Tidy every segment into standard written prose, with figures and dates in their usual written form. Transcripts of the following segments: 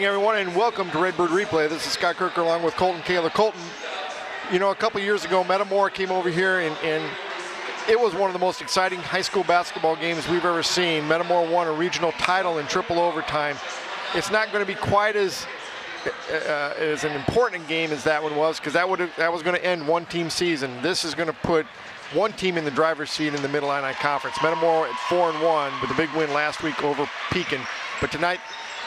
everyone, and welcome to Redbird Replay. This is Scott Kirker along with Colton Kaler. Colton, you know, a couple years ago, Metamora came over here, and it was one of the most exciting high school basketball games we've ever seen. Metamora won a regional title in triple overtime. It's not going to be quite as an important game as that one was, because that was going to end one team season. This is going to put one team in the driver's seat in the Mid-Illini Conference. Metamora at 4-1 with a big win last week over Pekin. But tonight,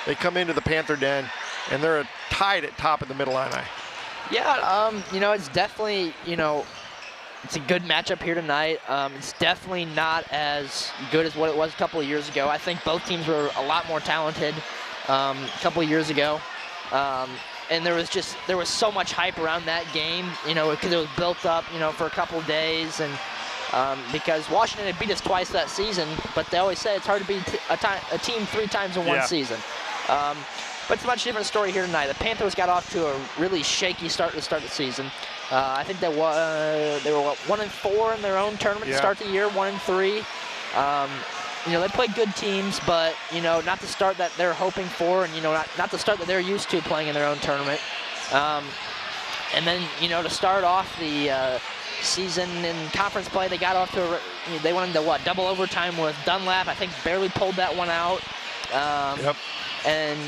they come into the Panther Den, and they're tied at top of the Mid-Illini. Yeah, you know, it's definitely, you know, it's a good matchup here tonight. It's definitely not as good as what it was a couple of years ago. I think both teams were a lot more talented a couple of years ago. And there was so much hype around that game, you know, because it was built up, you know, for a couple of days. And because Washington had beat us twice that season, but they always say it's hard to beat a team 3 times in one season. But it's a much different story here tonight. The Panthers got off to a really shaky start to start the season. I think they were 1-4 in their own tournament to start the year, 1-3. You know, they played good teams, but, you know, not the start that they're hoping for, and, you know, not the start that they're used to playing in their own tournament. And then, you know, to start off the season in conference play, they got off to they went into double overtime with Dunlap. I think barely pulled that one out. And,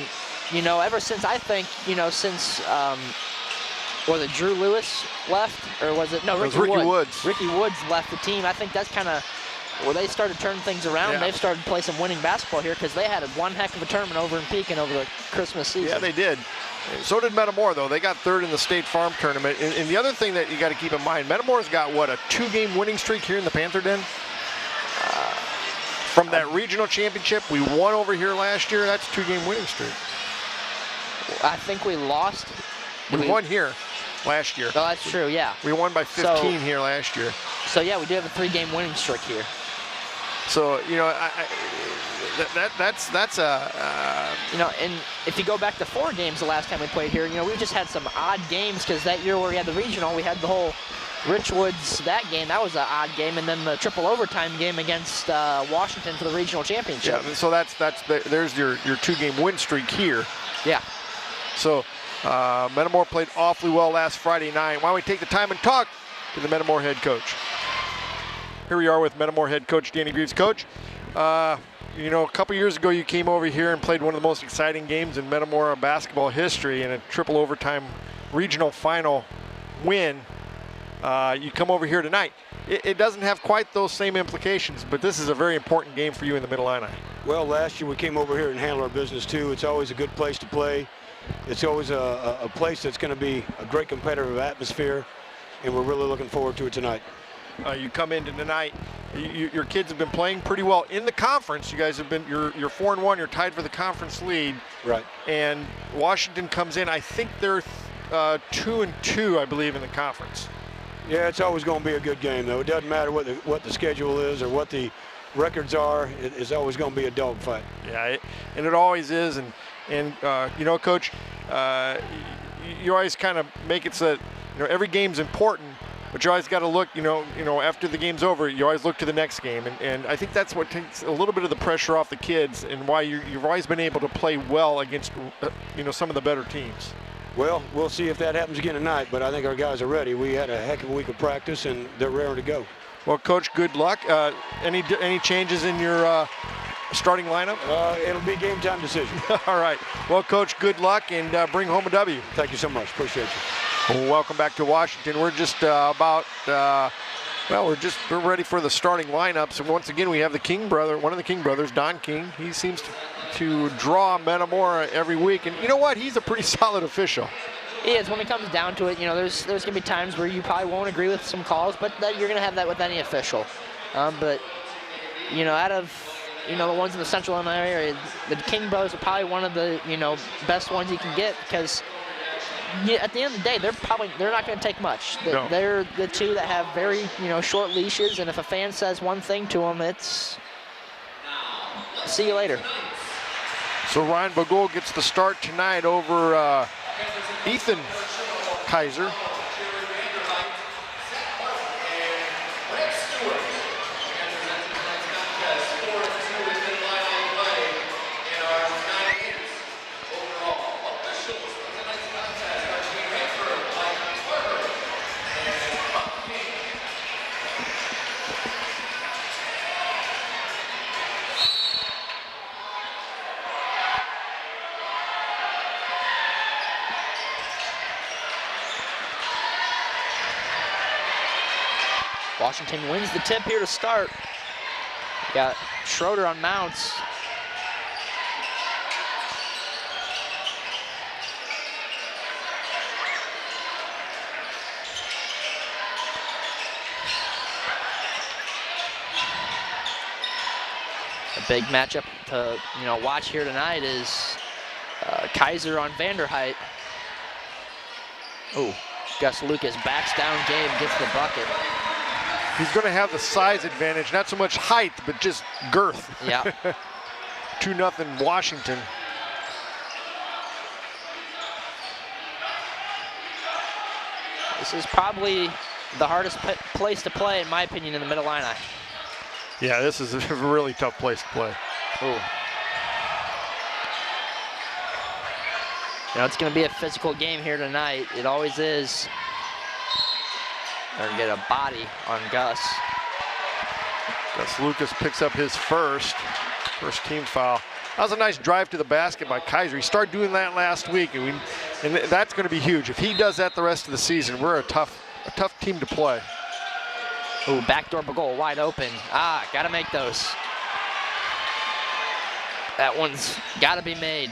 you know, ever since, I think, you know, since was it Drew Lewis left, or was it Ricky Woods? Ricky Woods left the team. I think that's kind of where they started turning things around. They've started to play some winning basketball here, because they had one heck of a tournament over in Pekin over the Christmas season. Yeah, they did. So did Metamora, though. They got third in the State Farm Tournament. And the other thing that you got to keep in mind, Metamora's got, what, a 2-game winning streak here in the Panther Den? From that regional championship, we won over here last year. That's a 2-game winning streak. I think we lost. We won here last year. Oh, that's true, yeah. We won by 15 here last year. So, yeah, we do have a 3-game winning streak here. So, you know, that's a... You know, and if you go back to 4 games the last time we played here, you know, we just had some odd games, because that year where we had the regional, we had the whole Richwoods, that game, that was an odd game, and then the triple overtime game against Washington for the regional championship. Yeah, so there's your 2-game win streak here. Yeah. So, Metamora played awfully well last Friday night. Why don't we take the time and talk to the Metamora head coach. Here we are with Metamora head coach Danny Greaves. Coach, you know, a couple years ago you came over here and played one of the most exciting games in Metamora basketball history in a triple overtime regional final win. You come over here tonight. It doesn't have quite those same implications, but this is a very important game for you in the Mid-Illini. Well, last year we came over here and handled our business too. It's always a good place to play. It's always a place that's going to be a great competitive atmosphere, and we're really looking forward to it tonight. You come into tonight, your kids have been playing pretty well in the conference. You guys have been, you're 4-1, you're tied for the conference lead. Right. And Washington comes in, I think they're 2-2, I believe, in the conference. Yeah, it's always going to be a good game, though. It doesn't matter what the schedule is or what the records are. It's always going to be a dogfight. Yeah, and it always is. And you know, Coach, you always kind of make it so that, you know, every game's important, but you always got to look, you know, after the game's over, you always look to the next game. And I think that's what takes a little bit of the pressure off the kids, and why you've always been able to play well against, you know, some of the better teams. Well, we'll see if that happens again tonight, but I think our guys are ready. We had a heck of a week of practice, and they're raring to go. Well, Coach, good luck. Any changes in your starting lineup? It'll be game time decision. All right. Well, Coach, good luck, and bring home a W. Thank you so much. Appreciate you. Well, welcome back to Washington. We're just we're ready for the starting lineups. And once again, we have the King brother, one of the King brothers, Don King. He seems to draw Metamora every week. And you know what? He's a pretty solid official. He is. When it comes down to it, you know, there's going to be times where you probably won't agree with some calls, but you're going to have that with any official. But, you know, out of, you know, the ones in the Central Illinois area, the King brothers are probably one of the, you know, best ones you can get, because at the end of the day, they're not going to take much. No. They're the two that have very, you know, short leashes, and if a fan says one thing to them, it's see you later. So Ryan Bagul gets the start tonight over Ethan Kaiser. Washington wins the tip here to start. Got Schroeder on Mounts. A big matchup to watch here tonight is Kaiser on Vanderheit. Oh, Gus Lucas backs down Gabe, gets the bucket. He's going to have the size advantage, not so much height, but just girth. Yeah. 2-0 Washington. This is probably the hardest place to play, in my opinion, in the Mid-Illini. Yeah, this is a really tough place to play. Ooh. It's going to be a physical game here tonight. It always is. They're going to get a body on Gus. Gus Lucas picks up his first team foul. That was a nice drive to the basket by Kaiser. He started doing that last week, and that's going to be huge. If he does that the rest of the season, we're a tough team to play. Ooh, backdoor goal wide open. Got to make those. That one's got to be made.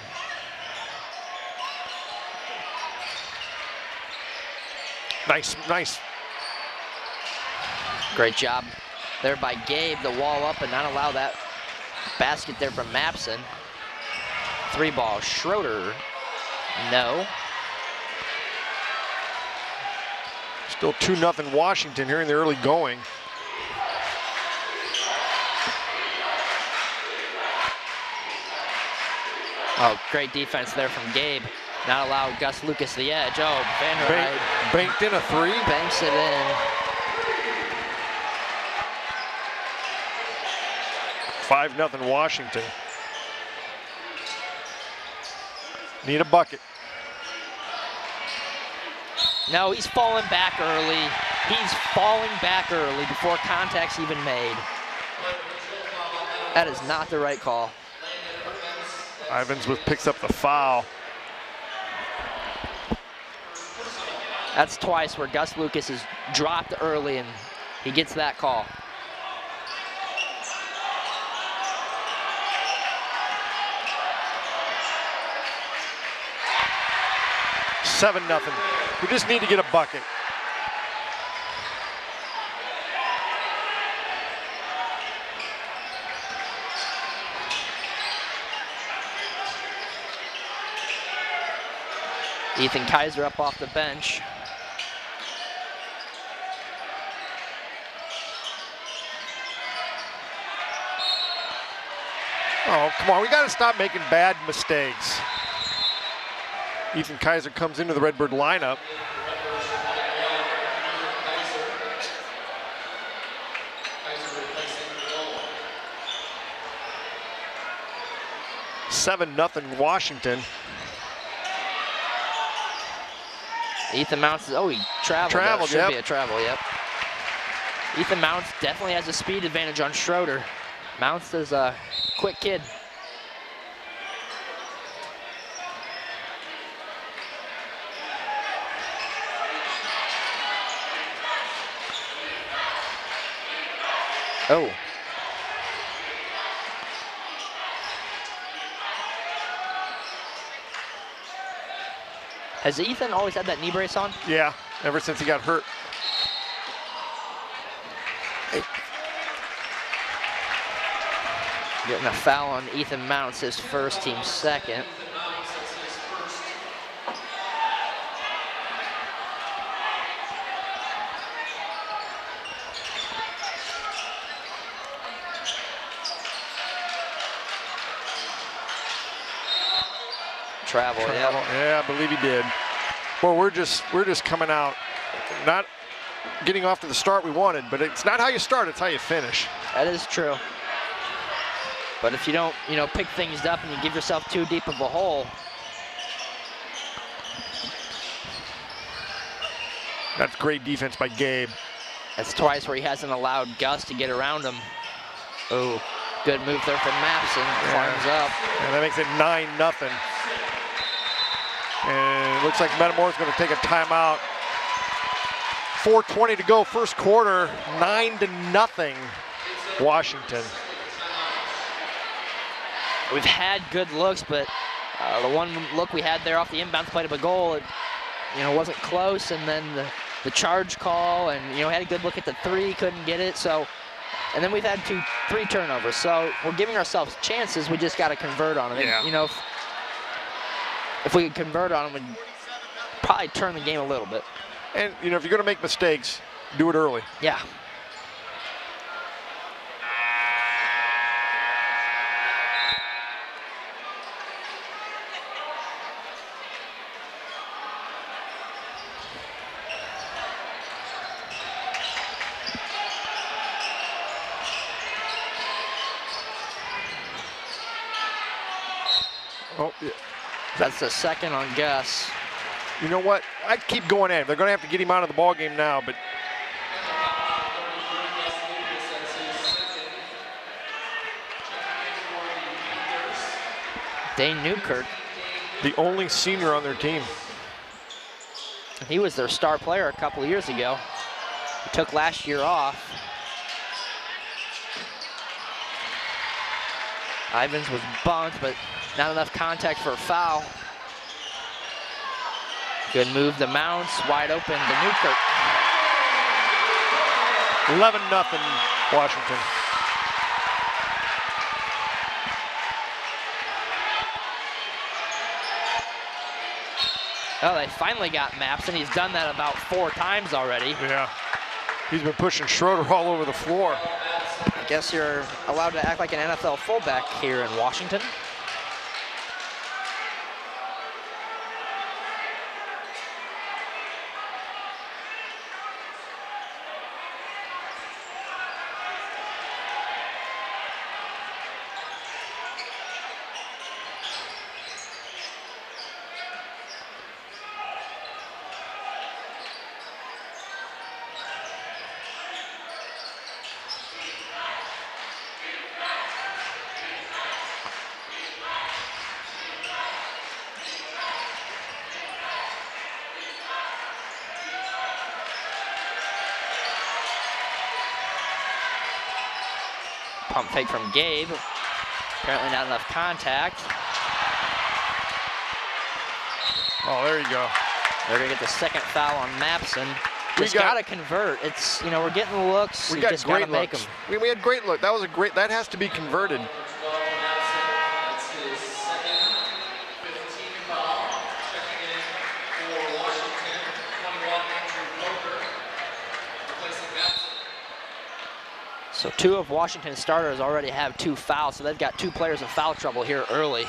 Nice. Great job there by Gabe to wall up and not allow that basket there from Mapson. 3-ball, Schroeder, no. Still 2-0 Washington here in the early going. Oh, great defense there from Gabe. Not allow Gus Lucas the edge. Oh, Vanderheit banked in a 3. Banks it in. 5-0 Washington. Need a bucket. No, he's falling back early. He's falling back early before contact's even made. That is not the right call. Ivins picks up the foul. That's twice where Gus Lucas is dropped early and he gets that call. Seven 0. We just need to get a bucket. Ethan Kaiser up off the bench. Oh, come on, we got to stop making bad mistakes. Ethan Kaiser comes into the Redbird lineup. Seven 0 Washington. Ethan Mounts, he traveled. Should be a travel, yep. Ethan Mounts definitely has a speed advantage on Schroeder. Mounts is a quick kid. Oh. Has Ethan always had that knee brace on? Yeah, ever since he got hurt. Getting a foul on Ethan Mounts, his first, team second. Travel, yeah, I believe he did. Well, we're just coming out, not getting off to the start we wanted, but it's not how you start, it's how you finish. That is true. But if you don't, pick things up and you give yourself too deep of a hole. That's great defense by Gabe. That's twice where he hasn't allowed Gus to get around him. Oh, good move there from Mapson. Climbs up. And that makes it 9-0. And it looks like Metamora's going to take a timeout. 4:20 to go, first quarter, 9-0, Washington. We've had good looks, but the one look we had there off the inbounds play of a goal, it wasn't close, and then the charge call, and had a good look at the three, couldn't get it. So, and then we've had 3 turnovers. So we're giving ourselves chances. We just got to convert on them. Yeah. And, if we could convert on them, we'd probably turn the game a little bit. And if you're going to make mistakes, do it early. Yeah. Oh, yeah. That's the second on Gus. You know what? I'd keep going at him. They're going to have to get him out of the ball game now, but Dane Newkirk, the only senior on their team. he was their star player a couple of years ago. He took last year off. Ivins was bumped, but not enough contact for a foul. Good move to Mounts, wide open to Newkirk. 11-0, Washington. Oh, they finally got Maps, and he's done that about 4 times already. Yeah. He's been pushing Schroeder all over the floor. I guess you're allowed to act like an NFL fullback here in Washington. Pump fake from Gabe. Apparently not enough contact. Oh, there you go. They're gonna get the second foul on Mapson. Just gotta convert. It's, we're getting the looks. We You got just great gotta make looks. them. We had great look. That was a great, that has to be converted. So 2 of Washington's starters already have 2 fouls, so they've got 2 players in foul trouble here early.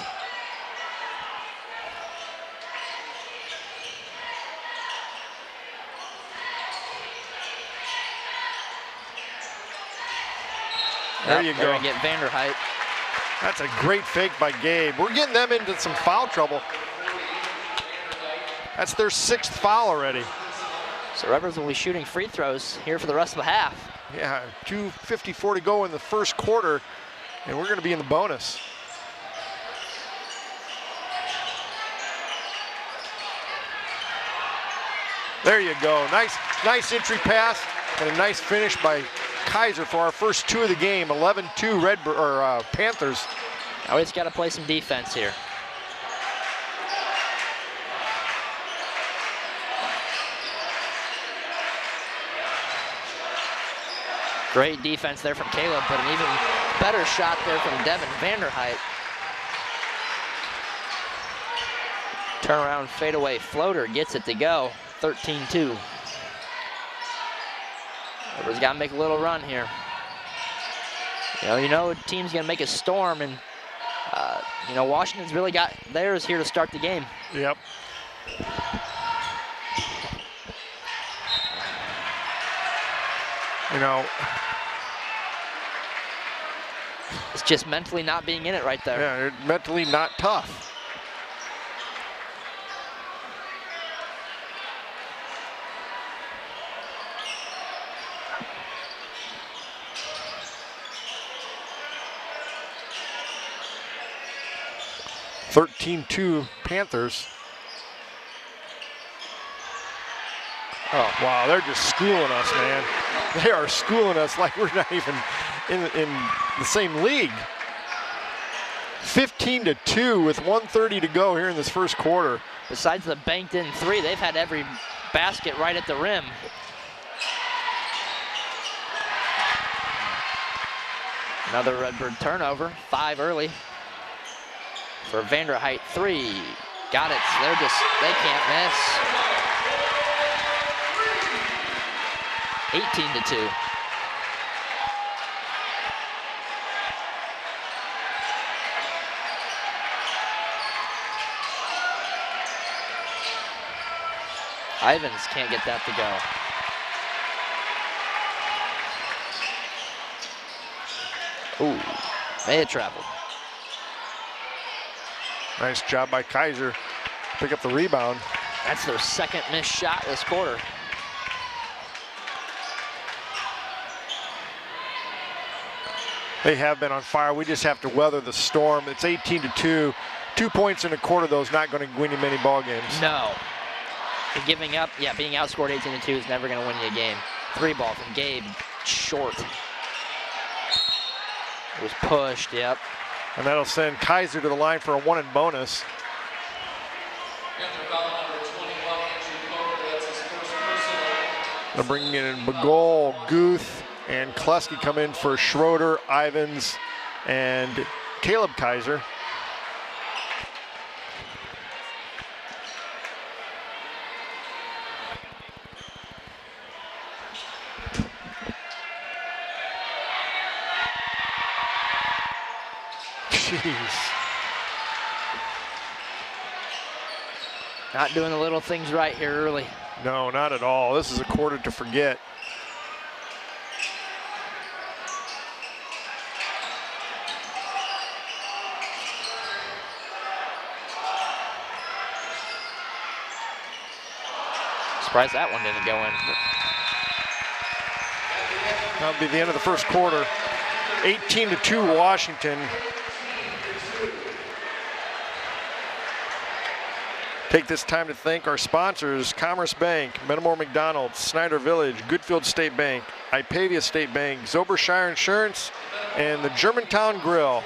There you They're go. gonna get Vanderheit. That's a great fake by Gabe. We're getting them into some foul trouble. That's their 6th foul already. So Redbirds will be shooting free throws here for the rest of the half. Yeah, 2:54 to go in the first quarter, and we're going to be in the bonus. There you go. Nice entry pass and a nice finish by Kaiser for our first 2 of the game. 11-2 Redbird or Panthers. Now we just got to play some defense here. Great defense there from Caleb, but an even better shot there from Devin Vanderheit. Turnaround fadeaway floater gets it to go. 13-2. Everybody's got to make a little run here. A team's going to make a storm, and Washington's really got theirs here to start the game. Yep. It's just mentally not being in it right there. Yeah, they're mentally not tough. Oh, wow, they're just schooling us, man. They are schooling us like we're not even in the same league. 15-2 with 1:30 to go here in this first quarter. Besides the banked in three, they've had every basket right at the rim. Another Redbird turnover, 5 early. For Vanderheit, 3. Got it, they can't miss. 18-2. Ivans can't get that to go. Ooh, may have traveled. Nice job by Kaiser. Pick up the rebound. That's their second missed shot this quarter. They have been on fire. We just have to weather the storm. It's 18-2. 2 points in a quarter, though, is not going to win you many ball games. No. And giving up, being outscored 18-2 is never going to win you a game. 3 ball from Gabe, short. It was pushed, yep. And that'll send Kaiser to the line for a 1 and bonus. They're bringing in Bagol, Guth, and Kleski come in for Schroeder, Ivans, and Caleb Kaiser. Jeez. Not doing the little things right here early. No, not at all. This is a quarter to forget. Surprised that one didn't go in. That'll be the end of the first quarter. 18-2 Washington. Take this time to thank our sponsors: Commerce Bank, Metamora McDonald's, Snyder Village, Goodfield State Bank, Ipavia State Bank, Zobershire Insurance, and the Germantown Grill.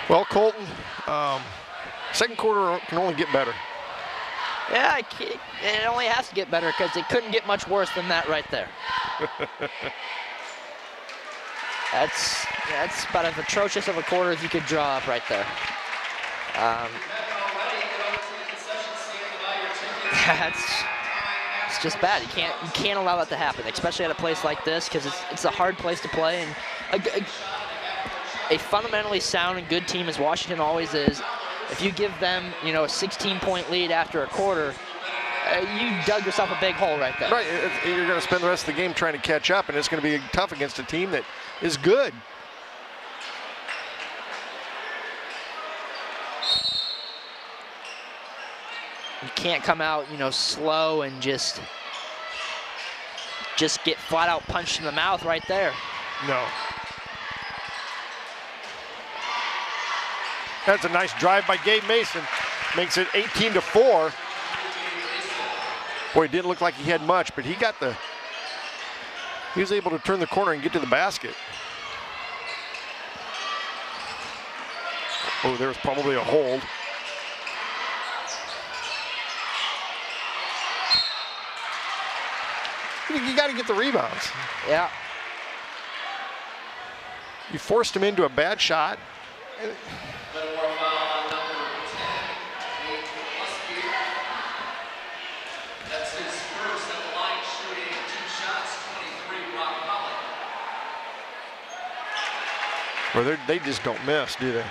Well, Colton, second quarter can only get better. Yeah, it only has to get better because it couldn't get much worse than that right there. That's about as atrocious of a quarter as you could draw up right there. It's just bad. You can't allow that to happen, especially at a place like this, because it's a hard place to play. And a fundamentally sound and good team as Washington always is, if you give them, a 16-point lead after a quarter, you dug yourself a big hole right there. Right, you're going to spend the rest of the game trying to catch up, and it's going to be tough against a team that is good. You can't come out, slow and just get flat out punched in the mouth right there. No. That's a nice drive by Gabe Mason. Makes it 18-4. Boy, it didn't look like he had much, but he was able to turn the corner and get to the basket. Oh, there was probably a hold. You got to get the rebounds. Yeah. You forced him into a bad shot. Or they just don't miss, do they?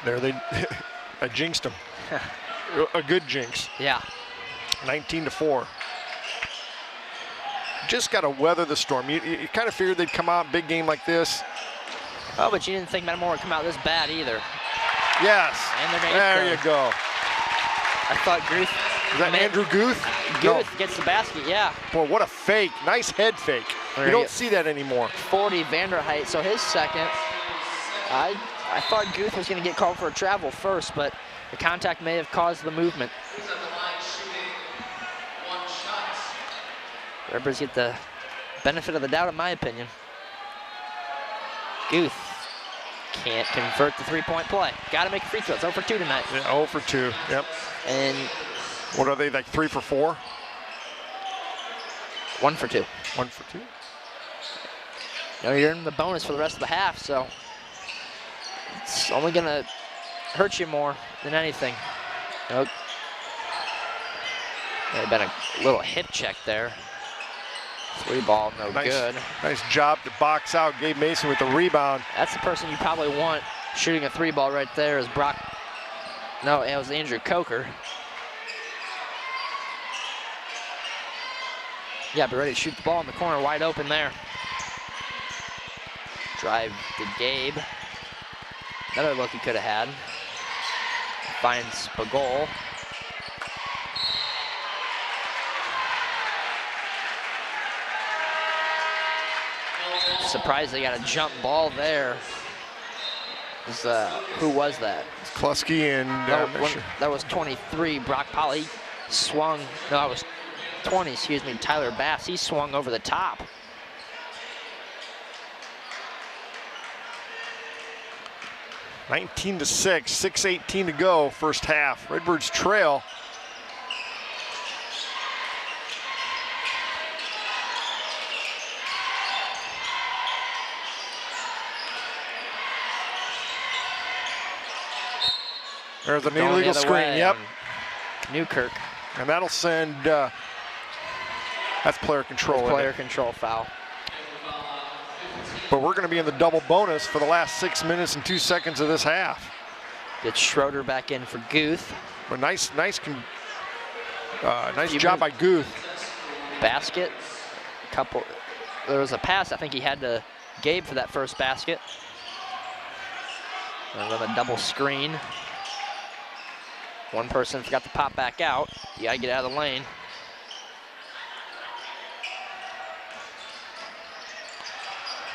There I jinxed them. A good jinx. Yeah. 19-4. Just got to weather the storm. You kind of figured they'd come out big game like this. Oh, but you didn't think Metamora would come out this bad either. Yes. And there you go. I thought Guth. Is that Andrew Guth? Guth gets the basket, yeah. Boy, what a fake. Nice head fake. You don't see that anymore. 40 Vanderheit, so his second. I thought Guth was going to get called for a travel first, but the contact may have caused the movement. Redbirds get the benefit of the doubt, in my opinion. Guth can't convert the three-point play. Got to make a free throw. It's 0 for 2 tonight. Yeah, 0 for 2, yep. And what are they, like 3 for 4? 1 for 2. 1 for 2? You know, you're in the bonus for the rest of the half, so it's only going to hurt you more than anything. Nope. May have been a little hip check there. 3 ball, no good. Nice job to box out Gabe Mason with the rebound. That's the person you probably want shooting a 3 ball right there is Brock. No, it was Andrew Coker. Yeah, be ready to shoot the ball in the corner, wide open there. Drive to Gabe. Another look he could have had. Finds Pagol. Surprised they got a jump ball there. Who was that? Klusky and that was 23. Brock Polly swung. No, that was 20. Excuse me. Tyler Bass. He swung over the top. (19-6). 6:18 to go. First half. Redbirds trail. There's an illegal screen, yep. Newkirk. And that'll send, that's player control. That's player control foul. But we're gonna be in the double bonus for the last 6 minutes and 2 seconds of this half. Gets Schroeder back in for Guth. But nice job by Guth. Basket, there was a pass I think he had to Gabe for that first basket. Another double screen. One person forgot to pop back out. You gotta get out of the lane.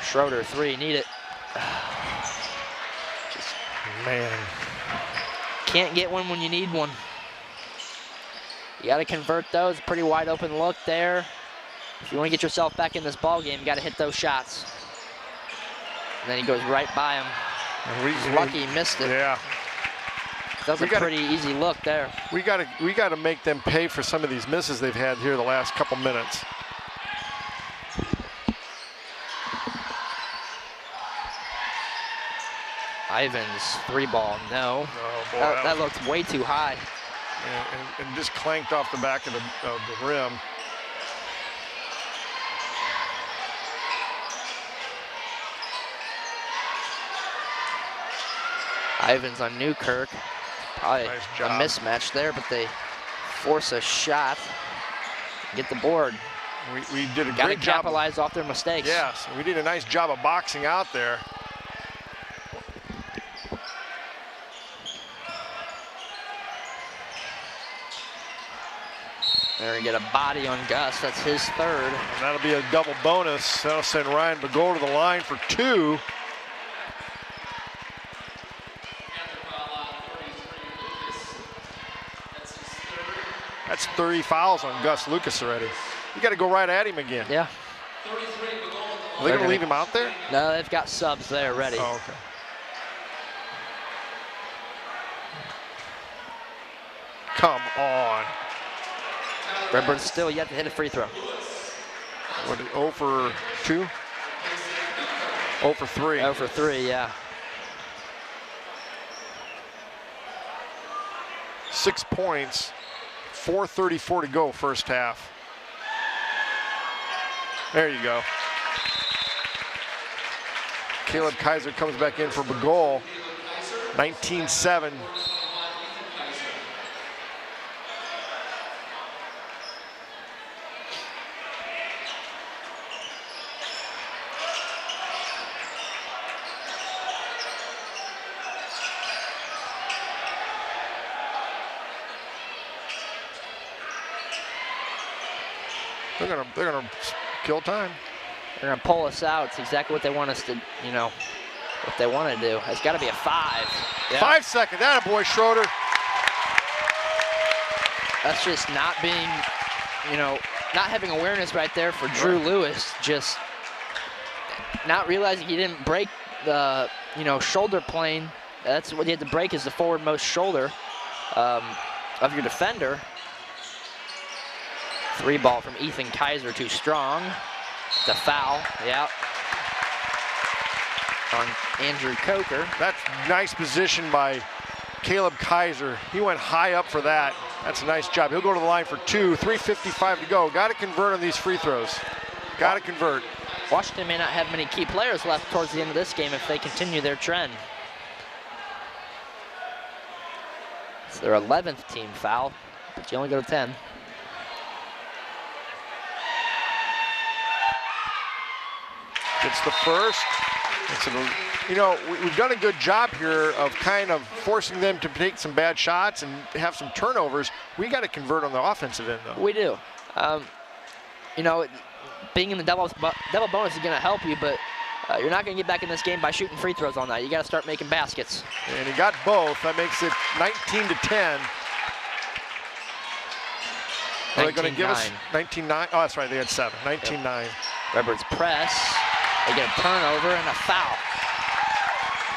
Schroeder, 3, need it. Man. Can't get one when you need one. You gotta convert those. Pretty wide open look there. If you wanna get yourself back in this ball game, you gotta hit those shots. And then he goes right by him. He's lucky he missed it. Yeah. That was a pretty easy look there. We gotta make them pay for some of these misses they've had here the last couple minutes. Ivins, 3 ball, no. Oh, boy, that looked way too high. And just clanked off the back of the rim. Ivins on Newkirk. Probably Nice a job. mismatch there, but they force a shot. Get the board. We did a Gotta great job. capitalize off their mistakes. Yes, we did a nice job of boxing out there. There we get a body on Gus. That's his 3rd. And that'll be a double bonus. That'll send Ryan Bagol to the line for 2. That's 30 fouls on Gus Lucas already. You got to go right at him again. Yeah. Are they going to leave him out there? No, they've got subs there ready. Oh, okay. Come on. Redbird's still yet to hit a free throw. What, 0 for 2? 0 for 3. 0 for 3, yeah. 6 points. 4:34 to go first half. There you go. Caleb Kaiser comes back in for Bagol. 19-7. They're gonna kill time. They're gonna pull us out. It's exactly what they want us to, what they want to do. It's got to be a 5. Yep. 5 seconds. That a boy, Schroeder. That's just not being, not having awareness right there for Drew Lewis. Just not realizing he didn't break the, shoulder plane. That's what you had to break, is the forwardmost shoulder of your defender. 3 ball from Ethan Kaiser, too strong. It's a foul, yeah, on Andrew Coker. That's nice position by Caleb Kaiser. He went high up for that. That's a nice job. He'll go to the line for 2, 3:55 to go. Got to convert on these free throws. Got to convert. Washington may not have many key players left towards the end of this game if they continue their trend. It's their 11th team foul, but you only go to 10. Gets the first. We've done a good job here of kind of forcing them to take some bad shots and have some turnovers. We got to convert on the offensive end, though. We do. Being in the double bonus is going to help you, but you're not going to get back in this game by shooting free throws all night. You got to start making baskets. And he got both. That makes it 19-10. Are they going to give us 19-9? Oh, that's right. They had 7. 19-9. Yep. Redbird's press. They get a turnover and a foul.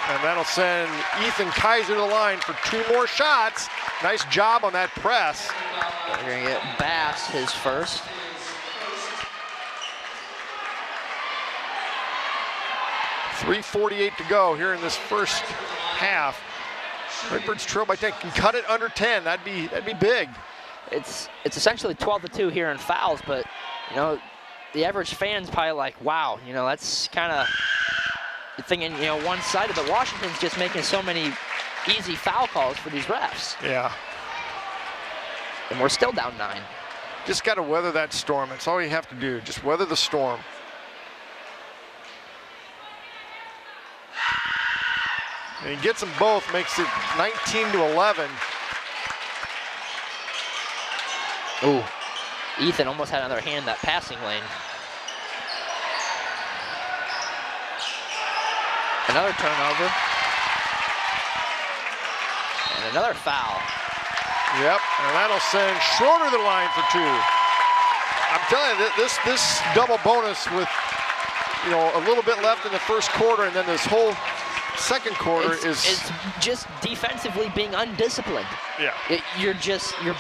And that'll send Ethan Kaiser to the line for 2 more shots. Nice job on that press. They're going to get Bass his first. .348 to go here in this first half. Redbird's trail by 10. Can cut it under 10. That'd be big. It's essentially 12-2 here in fouls, but the average fan's probably like, wow, that's kind of thinking, one-sided, but Washington's just making so many easy foul calls for these refs. Yeah. And we're still down 9. Just got to weather that storm. That's all you have to do. Just weather the storm. And he gets them both, makes it 19-11. Ooh. Ethan almost had another hand in that passing lane. Another turnover. And another foul. Yep, and that'll send Schroeder to the line for 2. I'm telling you, this double bonus with, a little bit left in the first quarter, and then this whole second quarter it's just defensively being undisciplined. Yeah. You're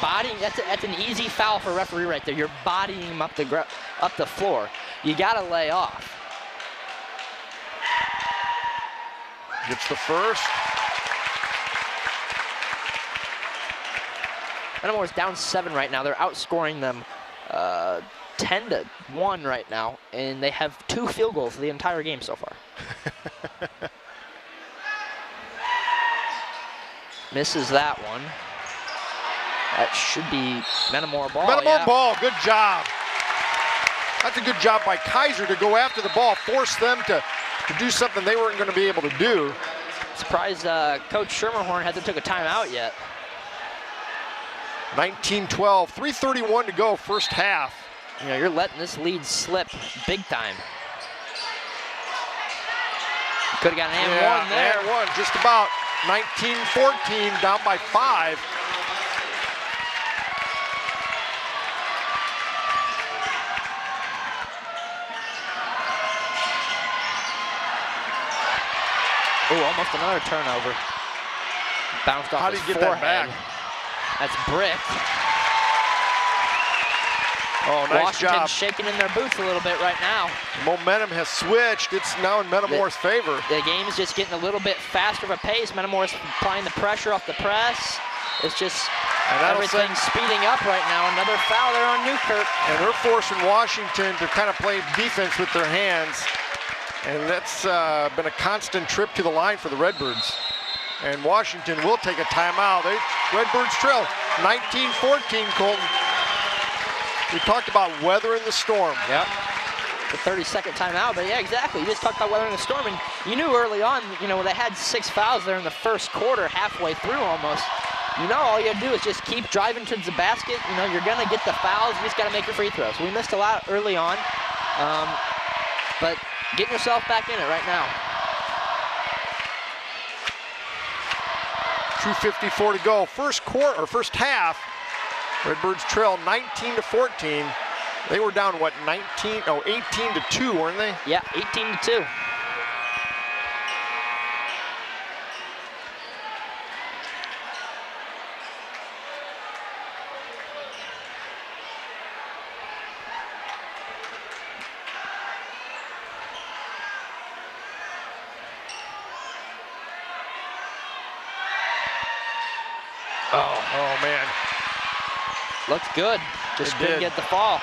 bodying. That's an easy foul for a referee right there. You're bodying him up the floor. You got to lay off. Gets the first. Metamora's down 7 right now. They're outscoring them 10-1 right now, and they have 2 field goals the entire game so far. Misses that one. That should be Metamora ball. Metamora ball, good job. That's a good job by Kaiser to go after the ball, force them to do something they weren't going to be able to do. Surprised Coach Schermerhorn hasn't took a timeout yet. 19-12, 3:31 to go, first half. You're letting this lead slip big time. Could have got an and 1 there. And 1, just about. 19-14, down by 5. Oh, almost another turnover. Bounced off How his do you get forehead. that back? That's bricked. Oh, nice Washington job. shaking in their boots a little bit right now. Momentum has switched. It's now in Metamora's favor. The game is just getting a little bit faster of a pace. Metamora's applying the pressure off the press. It's just Everything's speeding up right now. Another foul there on Newkirk. And they're forcing Washington to kind of play defense with their hands. And that's been a constant trip to the line for the Redbirds. And Washington will take a timeout. Redbirds trail 19-14, Colton. We talked about weathering the storm. Yep. The 30-second timeout, but yeah, exactly. You just talked about weathering the storm, and you knew early on, you know, they had 6 fouls there in the first quarter, halfway through almost. You know, all you have to do is just keep driving towards the basket. You know, you're going to get the fouls. You just got to make your free throws. We missed a lot early on, but getting yourself back in it right now. 2:54 to go. First quarter or first half, Redbirds trail 19-14. They were down what, 18-2, weren't they? Yeah, 18-2. Oh man. Looks good. Just couldn't get the fall.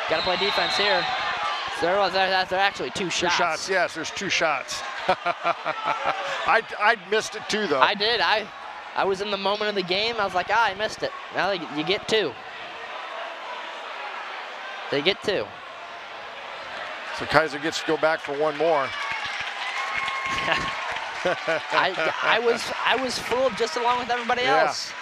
Got to play defense here. So there are actually 2 shots. 2 shots, yes, there's 2 shots. I missed it too, though. I did. I was in the moment of the game. I was like, I missed it. Now you get 2. They get 2. So Kaiser gets to go back for one more. I was fooled just along with everybody else.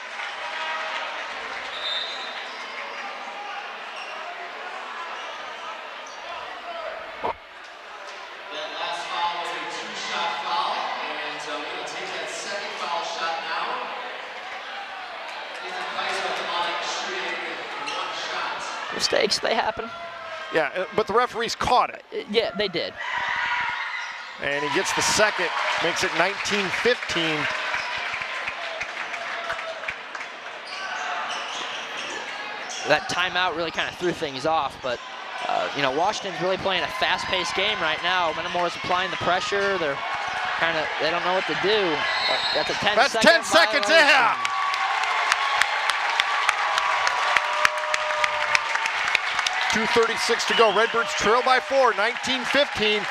That last foul was a 2-shot foul, and we're going to take that second foul shot now. Ethan Kaiser at the line shooting 1 shot. Mistakes, they happen. Yeah, but the referees caught it. Yeah, they did. And he gets the second, makes it 19-15. That timeout really kind of threw things off, but you know, Washington's really playing a fast-paced game right now. Metamora's applying the pressure. They don't know what to do. That's a 10-second That's 10 seconds, yeah. .236 to go. Redbirds trail by 4, 19-15.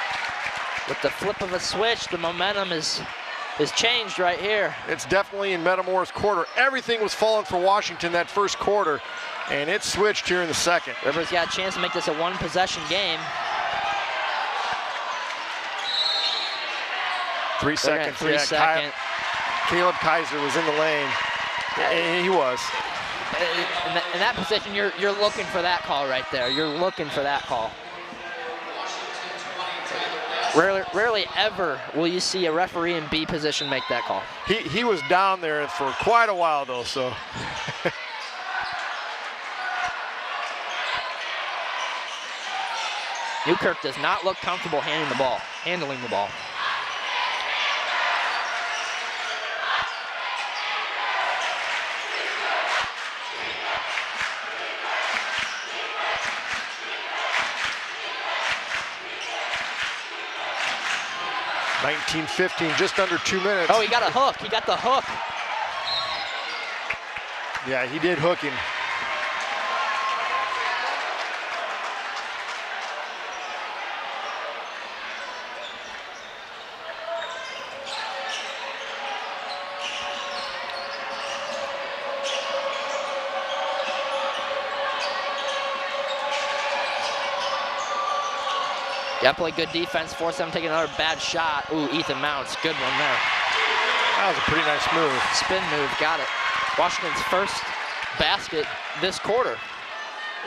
With the flip of a switch, the momentum is changed right here. It's definitely in Metamora's quarter. Everything was falling for Washington that first quarter, and it switched here in the second. Rivers got a chance to make this a 1-possession game. 3 seconds. 3 seconds. Caleb Kaiser was in the lane. He was. In that position, you're looking for that call right there. You're looking for that call. Rarely ever will you see a referee in B position make that call. He was down there for quite a while though, so. Newkirk does not look comfortable handling the ball. $19-15, just under 2 minutes. Oh, he got a hook. He got the hook. Yeah, he did hook him. Yeah, play good defense, force them taking another bad shot. Ooh, Ethan Mounts, good one there. That was a pretty nice move. Spin move, got it. Washington's first basket this quarter.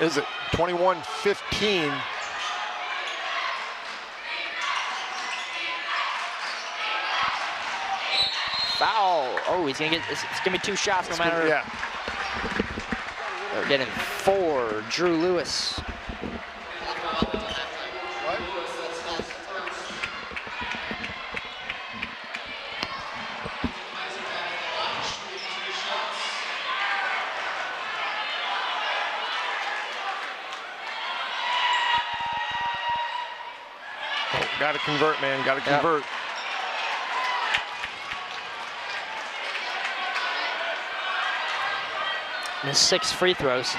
Is it 21-15? Foul. Oh, it's gonna be 2 shots no matter. Yeah. They're getting 4. Drew Lewis. Got to convert, man. Got to convert. missed 6 free throws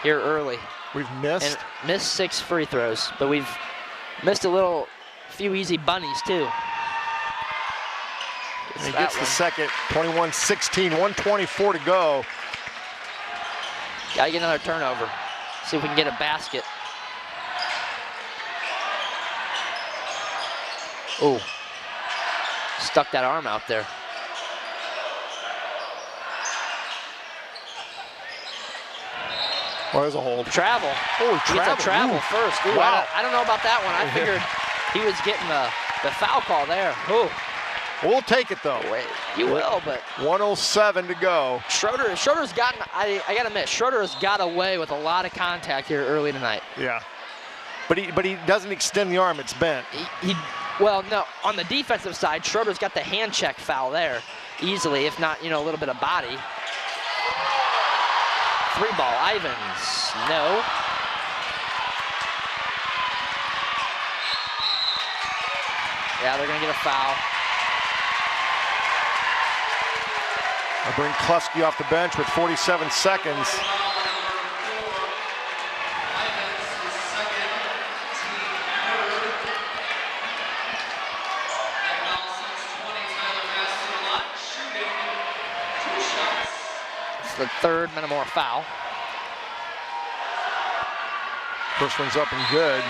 here early. We've missed? And missed 6 free throws, but we've missed a few easy bunnies too. And he gets the second, 21-16, 1:24 to go. Gotta get another turnover. See if we can get a basket. Oh, stuck that arm out there. Well, there's a hold. Travel. Oh, He gets a travel first. Ooh, Wow. I don't know about that one. I figured he was getting the foul call there. Ooh. We'll take it though. Wait, you will, but 1:07 to go. Schroeder's gotten, I gotta admit, Schroeder has got away with a lot of contact here early tonight. Yeah. But he doesn't extend the arm, it's bent. Well, no, on the defensive side, Schroeder's got the hand check foul there easily, if not, a little bit of body. 3-ball, Ivins, no. Yeah, they're gonna get a foul. I bring Kluski off the bench with 47 seconds. It's the third Metamora foul. First one's up and good.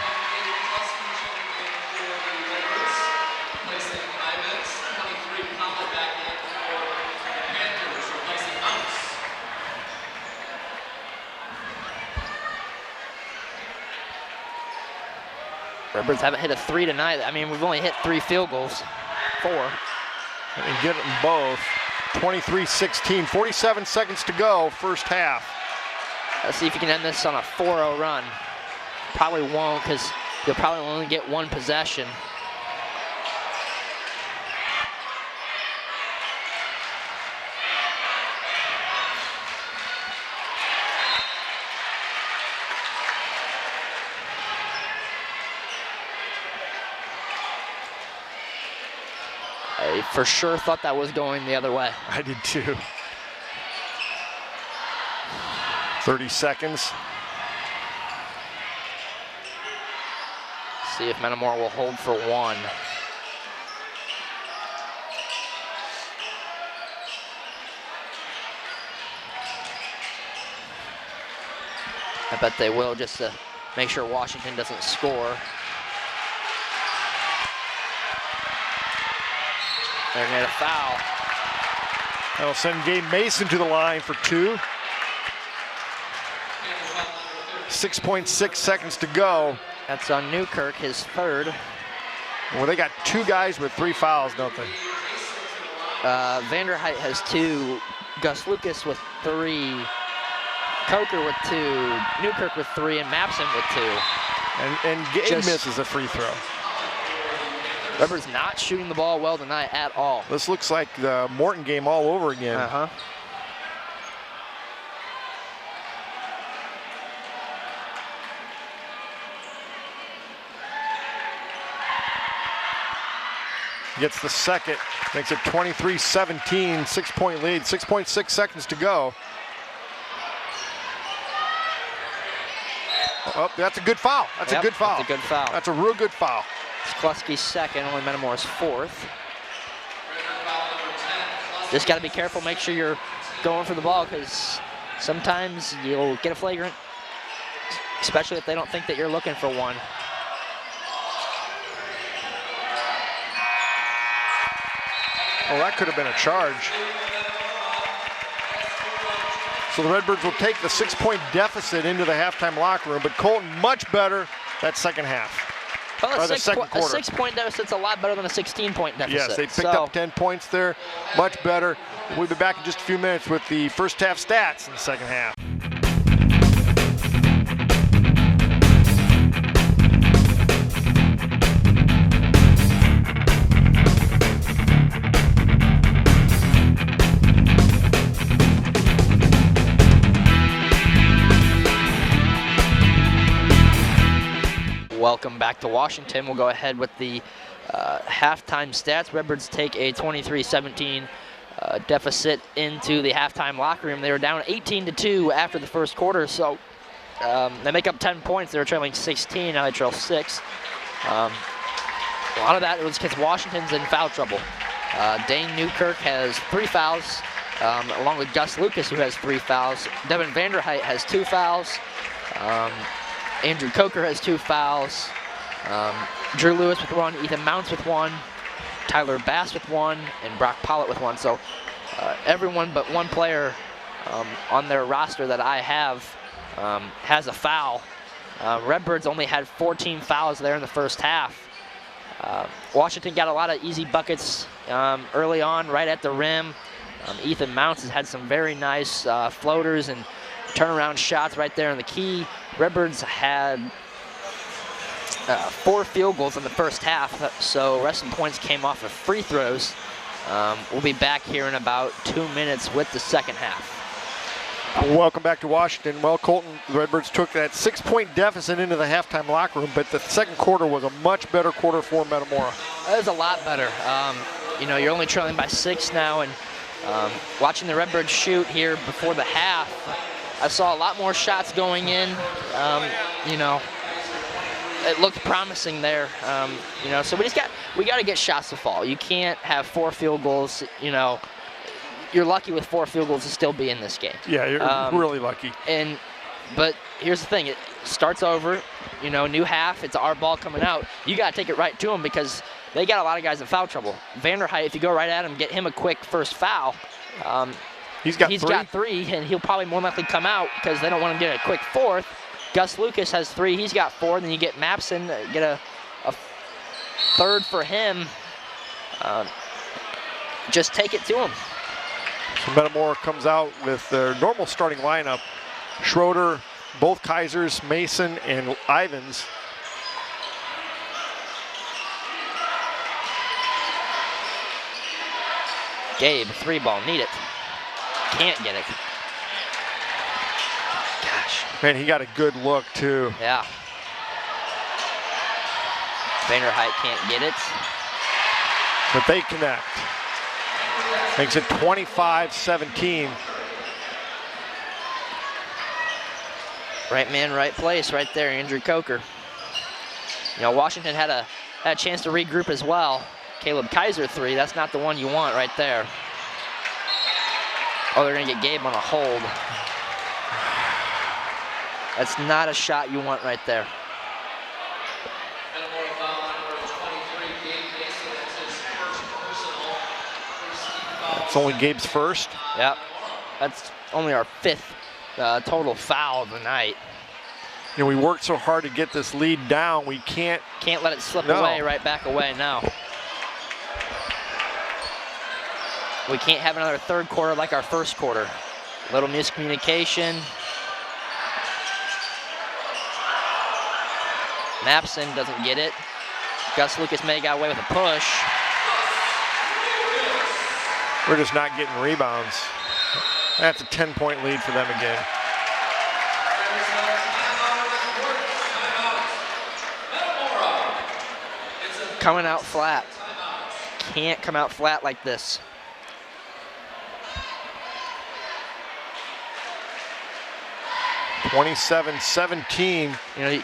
Redbirds haven't hit a 3 tonight. I mean, we've only hit 3 field goals. 4. And get them both. 23-16, 47 seconds to go, first half. Let's see if you can end this on a 4-0 run. Probably won't, because you'll probably only get 1 possession. I for sure thought that was going the other way. I did too. 30 seconds. See if Metamora will hold for 1. I bet they will, just to make sure Washington doesn't score. They're gonna get a foul. That'll send Gabe Mason to the line for 2. 6.6 seconds to go. That's on Newkirk, his 3rd. Well, they got 2 guys with 3 fouls, don't they? Vanderheit has 2, Gus Lucas with 3, Coker with 2, Newkirk with 3, and Mapson with 2. And Gabe misses a free throw. Redbird's not shooting the ball well tonight at all. This looks like the Morton game all over again. Uh-huh. Gets the second, makes it 23-17, 6-point lead, 6.6 seconds to go. Oh, that's a good foul. That's a good foul. That's a good foul. That's a real good foul. It's Kluski's 2nd, only Metamora's 4th. Just got to be careful, make sure you're going for the ball, because sometimes you'll get a flagrant, especially if they don't think that you're looking for one. Well, that could have been a charge. So the Redbirds will take the 6-point deficit into the halftime locker room, but Colton much better that second half. Well, Or the second quarter. A 6-point deficit's a lot better than a 16-point deficit. Yes, they picked up 10 points there, much better. We'll be back in just a few minutes with the first half stats in the second half. Welcome back to Washington. We'll go ahead with the halftime stats. Redbirds take a 23-17 deficit into the halftime locker room. They were down 18-2 after the first quarter, so they make up 10 points. They were trailing 16, now they trail 6. A lot of that was because Washington's in foul trouble. Dane Newkirk has 3 fouls, along with Gus Lucas, who has 3 fouls. Devin Vanderheit has 2 fouls. Andrew Coker has 2 fouls. Drew Lewis with 1, Ethan Mounts with 1, Tyler Bass with 1, and Brock Pollitt with 1. So everyone but one player on their roster that I have has a foul. Redbirds only had 14 fouls there in the first half. Washington got a lot of easy buckets early on, right at the rim. Ethan Mounts has had some very nice floaters and turnaround shots right there in the key. Redbirds had 4 field goals in the first half, so rest of the points came off of free throws. We'll be back here in about 2 minutes with the second half. Welcome back to Washington. Well, Colton, the Redbirds took that 6-point deficit into the halftime locker room, but the second quarter was a much better quarter for Metamora. It was a lot better. You know, you're only trailing by 6 now, and watching the Redbirds shoot here before the half, I saw a lot more shots going in. You know, it looked promising there. You know, so we got to get shots to fall. You can't have 4 field goals. You know, you're lucky with 4 field goals to still be in this game. Yeah, you're really lucky. But here's the thing: it starts over. You know, new half. It's our ball coming out. You got to take it right to them because they got a lot of guys in foul trouble. Vanderheit, if you go right at him, get him a quick first foul. He's got 3, and he'll probably more likely come out because they don't want him to get a quick 4th. Gus Lucas has 3, he's got 4. Then you get Mapson, get a 3rd for him. Just take it to him. So Metamora comes out with their normal starting lineup. Schroeder, both Kaisers, Mason, and Ivins. Gabe, 3 ball, need it. Can't get it. Gosh. Man, he got a good look, too. Yeah. Vanderheit can't get it. But they connect. Makes it 25-17. Right man, right place, right there, Andrew Coker. You know, Washington had a chance to regroup as well. Caleb Kaiser 3, that's not the one you want right there. Oh, they're gonna get Gabe on a hold. That's not a shot you want right there. It's only Gabe's first. Yep, that's only our 5th total foul of the night. You know, we worked so hard to get this lead down, we can't let it slip away, right back away now. We can't have another 3rd quarter like our 1st quarter. Little miscommunication. Mapson doesn't get it. Gus Lucas may have got away with a push. We're just not getting rebounds. That's a 10-point lead for them again. Coming out flat. Can't come out flat like this. (27-17). You know,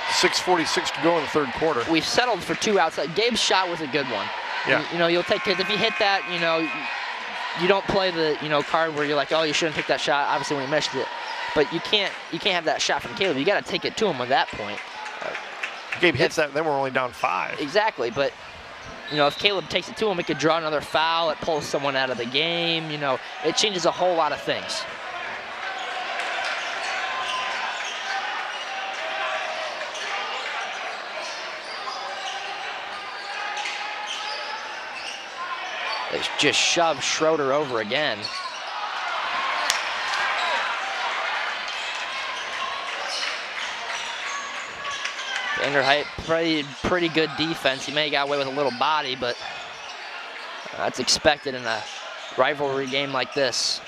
6:46 to go in the 3rd quarter. We've settled for 2 outside. Gabe's shot was a good one. Yeah. You know, you'll take it if you hit that. You know, you don't play the card where you're like, oh, you shouldn't take that shot. Obviously, when you missed it, but you can't have that shot from Caleb. You got to take it to him at that point. Gabe hits that, then we're only down 5. Exactly, but you know, if Caleb takes it to him, it could draw another foul. It pulls someone out of the game. You know, it changes a whole lot of things. They just shoved Schroeder over again. Vanderheit played pretty good defense. He may have got away with a little body, but that's expected in a rivalry game like this.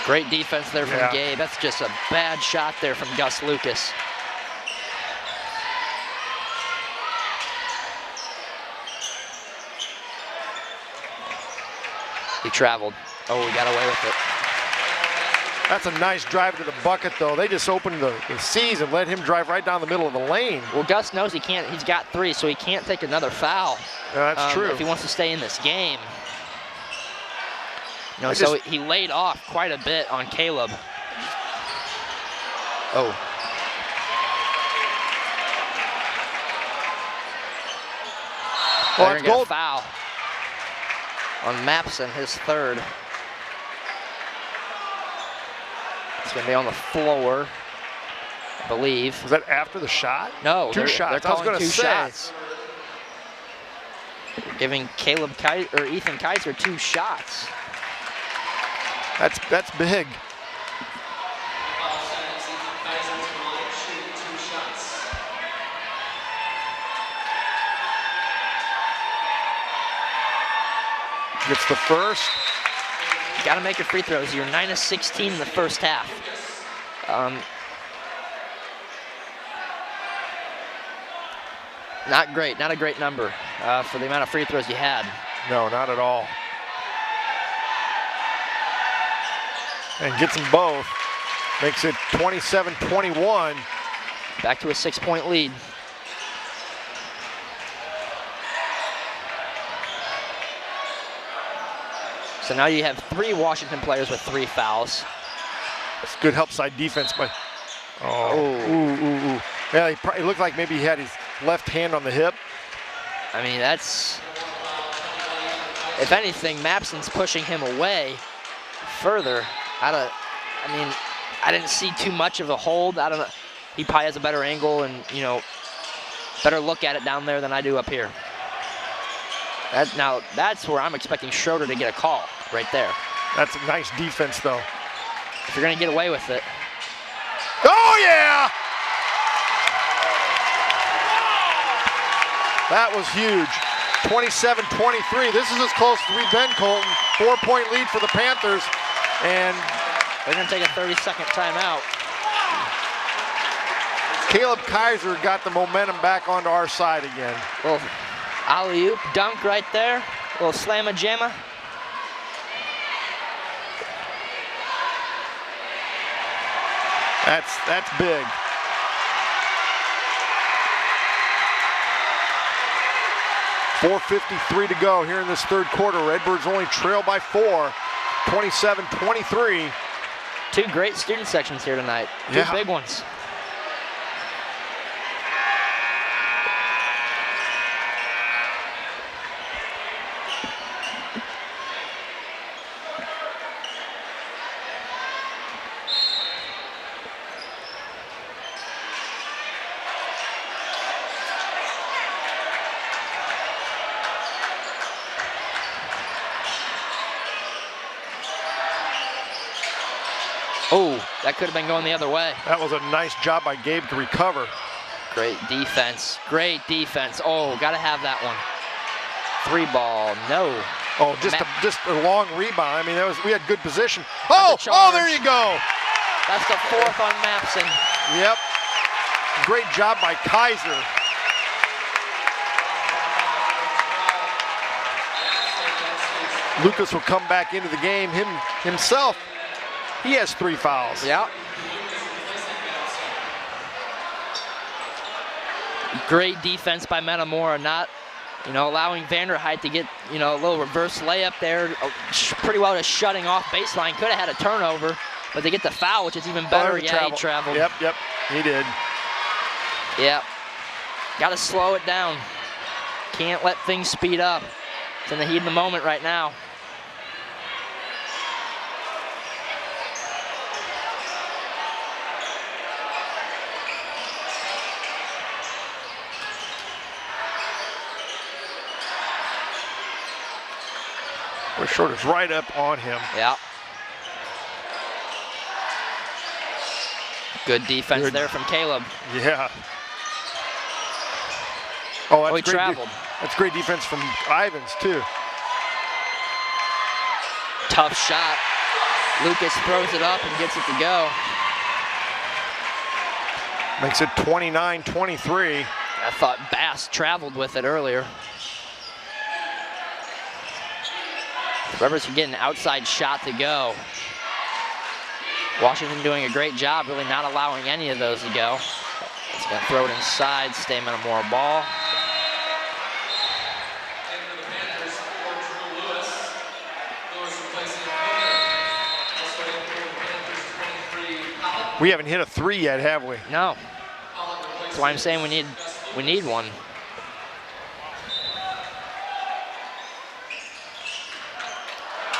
Great defense there from Gabe. That's just a bad shot there from Gus Lucas. He traveled. Oh, he got away with it. That's a nice drive to the bucket, though. They just opened the C's and let him drive right down the middle of the lane. Well, Gus knows he can't. He's got 3, so he can't take another foul. Yeah, that's true. If he wants to stay in this game. You know, so he laid off quite a bit on Caleb. Oh. Well, it's goal. Foul on Mapson, his 3rd. It's going to be on the floor, I believe. Was that after the shot? No, 2 shots. They're I was going to say. shots. Giving Ethan Kaiser 2 shots. That's big. Gets the first. Got to make your free throws. You're 9 of 16 in the first half. Not great. Not a great number for the amount of free throws you had. No, not at all. And gets them both. Makes it 27-21. Back to a 6-point lead. So now you have 3 Washington players with 3 fouls. It's good help side defense by. Oh. Yeah, it looked like maybe he had his left hand on the hip. I mean, that's. If anything, Mapson's pushing him away further. I didn't see too much of a hold. I don't know. He probably has a better angle and, you know, better look at it down there than I do up here. Now, that's where I'm expecting Schroeder to get a call, right there. That's a nice defense, though. If you're going to get away with it. Oh, yeah! That was huge. 27-23. This is as close as we've been, Colton. 4-point lead for the Panthers. And they're going to take a 30-second timeout. Caleb Kaiser got the momentum back onto our side again. Well, alley-oop dunk right there. A little slamma-jamma. That's big. .453 to go here in this 3rd quarter. Redbirds only trail by 4, 27-23. 2 great student sections here tonight. 2 big ones. Oh, that could have been going the other way. That was a nice job by Gabe to recover. Great defense. Great defense. Oh, got to have that one. 3 ball, no. Oh, just a long rebound. I mean, we had good position. Oh, there you go. That's the 4th on Mapson. Yep. Great job by Kaiser. Lucas will come back into the game himself. He has 3 fouls. Yeah. Great defense by Metamora, not, allowing Vanderheit to get, a little reverse layup there. Pretty well just shutting off baseline. Could have had a turnover, but they get the foul, which is even better. He traveled. Yep, he did. Yep. Got to slow it down. Can't let things speed up. It's in the heat of the moment right now. Schroeder's right up on him. Yeah. Good defense there from Caleb. Yeah. Oh, that's he traveled. That's great defense from Ivins, too. Tough shot. Lucas throws it up and gets it to go. Makes it 29-23. I thought Bass traveled with it earlier. Redbirds can get an outside shot to go. Washington doing a great job, really not allowing any of those to go. It's gonna throw it inside, stay Metamora ball. We haven't hit a 3 yet, have we? No. That's why I'm saying we need one.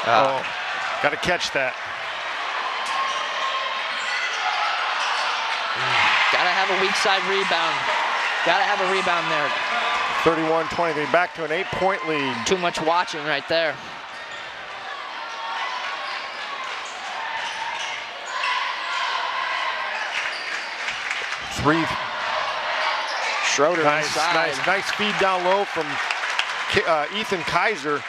Oh, got to catch that. Gotta have a weak side rebound. Gotta have a rebound there. 31-23, back to an 8-point lead. Too much watching right there. Three. Schroeder inside. Nice feed down low from Ethan Kaiser.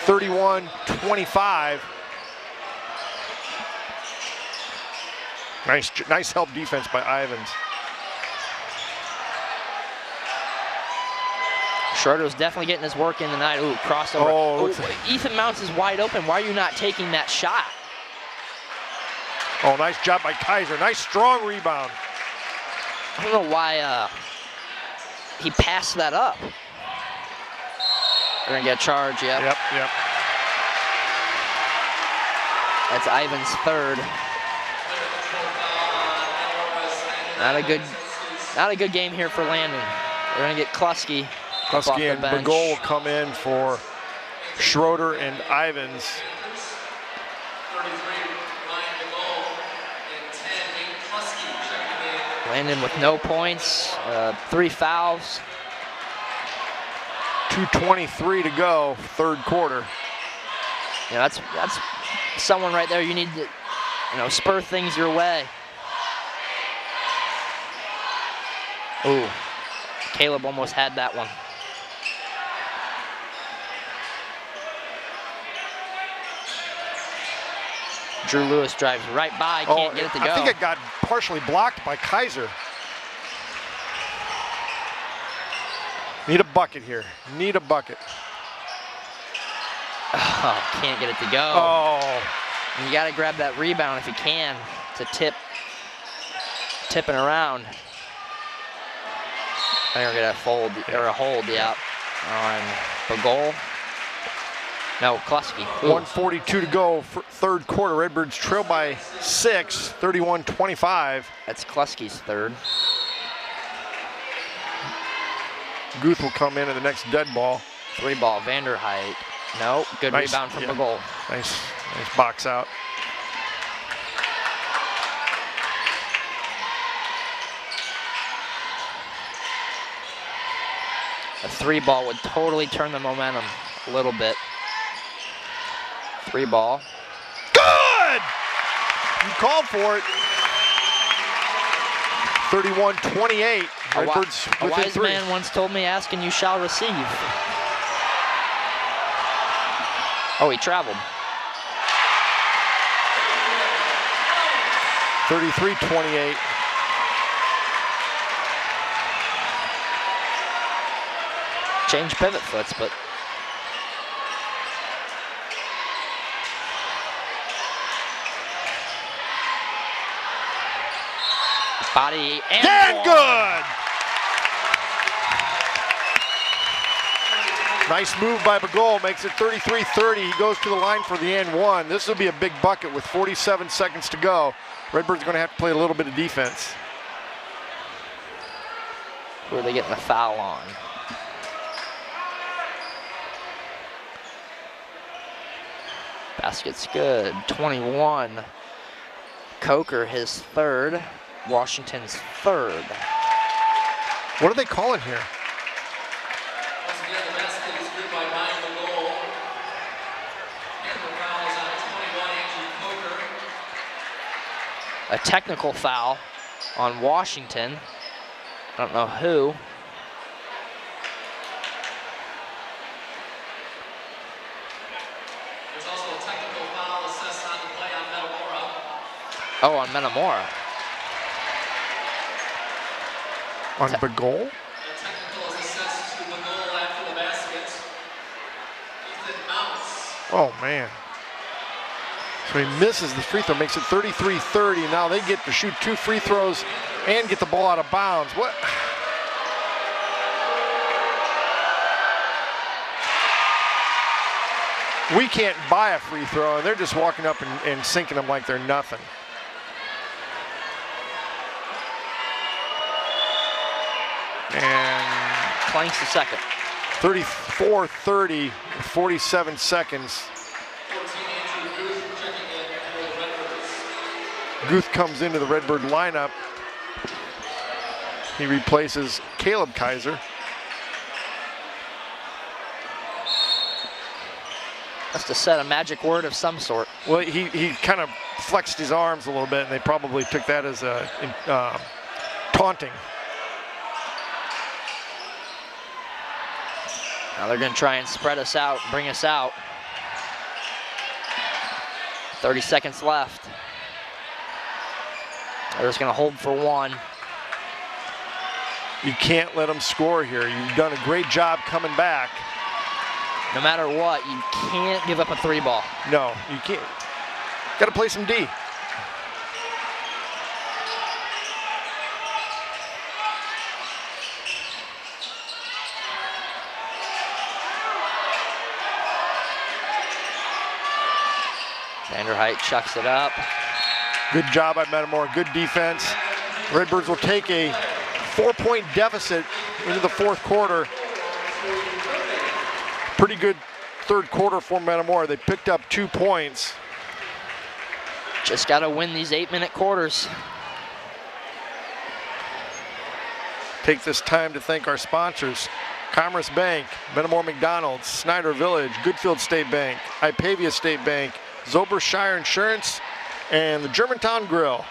31-25. Nice help defense by Ivins. Schroeder's definitely getting his work in tonight. Ooh, crossover. Oh, Ooh, Ethan Mounts is wide open. Why are you not taking that shot? Oh, nice job by Kaiser. Nice strong rebound. I don't know why he passed that up. They're gonna get a charge, yep. Yep. That's Ivan's third. Not a good game here for Landon. They're gonna get Klusky. Klusky and Bagol will come in for Schroeder and Ivins. Landon with no points, 3 fouls. 2:23 to go, third quarter. Yeah, that's someone right there. You need to, spur things your way. Ooh, Caleb almost had that one. Drew Lewis drives right by, can't get it to go. I think it got partially blocked by Kaiser. Need a bucket here. Need a bucket. Oh, can't get it to go. Oh. And you got to grab that rebound if you can. It's a tipping around. They're gonna get a fold or a hold, yeah, on Bagol. No, Klusky. Ooh. 1:42 to go for third quarter. Redbirds trail by 6, 31-25. That's Klusky's third. Guth will come in at the next dead ball. 3 ball, Vanderheit. No, good Nice, rebound from yeah. Bagol. Nice box out. A 3 ball would totally turn the momentum a little bit. 3 ball. Good! You called for it. 31-28. Redbirds A within wise 3. man once told me, ask and you shall receive. Oh, he traveled. 33-28. Change pivot foots, but body and good! Nice move by Bagol, makes it 33-30. He goes to the line for the and one. This will be a big bucket with 47 seconds to go. Redbird's going to have to play a little bit of defense. Who are they getting a foul on? Basket's good. 21. Coker, his third. Washington's third. What are they calling here? Once again, the basket is good by Ryan Bagol. And the foul is on 21, Andrew Coker. A technical foul on Washington. I don't know who. There's also a technical foul assessed on the play on Oh, on Metamora. On Bagol? A technical is assessed to the goal after the basket. Ethan Mounts. Oh, man. So he misses the free throw, makes it 33-30. Now they get to shoot 2 free throws and get the ball out of bounds. What? We can't buy a free throw, and they're just walking up and sinking them like they're nothing. And Planks the second. 34-30, 47 seconds. 14, Andrew Guth checking in for the Redbirds. Guth comes into the Redbird lineup. He replaces Caleb Kaiser. Must have said a magic word of some sort. Well, he kind of flexed his arms a little bit, and they probably took that as a taunting. Now they're going to try and spread us out, bring us out. 30 seconds left. They're just going to hold for one. You can't let them score here. You've done a great job coming back. No matter what, you can't give up a 3 ball. No, you can't. Got to play some D. Vanderheit chucks it up. Good job by Metamora, good defense. Redbirds will take a 4-point deficit into the 4th quarter. Pretty good 3rd quarter for Metamora. They picked up 2 points. Just got to win these 8-minute quarters. Take this time to thank our sponsors: Commerce Bank, Metamora McDonald's, Snyder Village, Goodfield State Bank, Ipavia State Bank, Zobershire Insurance, and the Germantown Grill.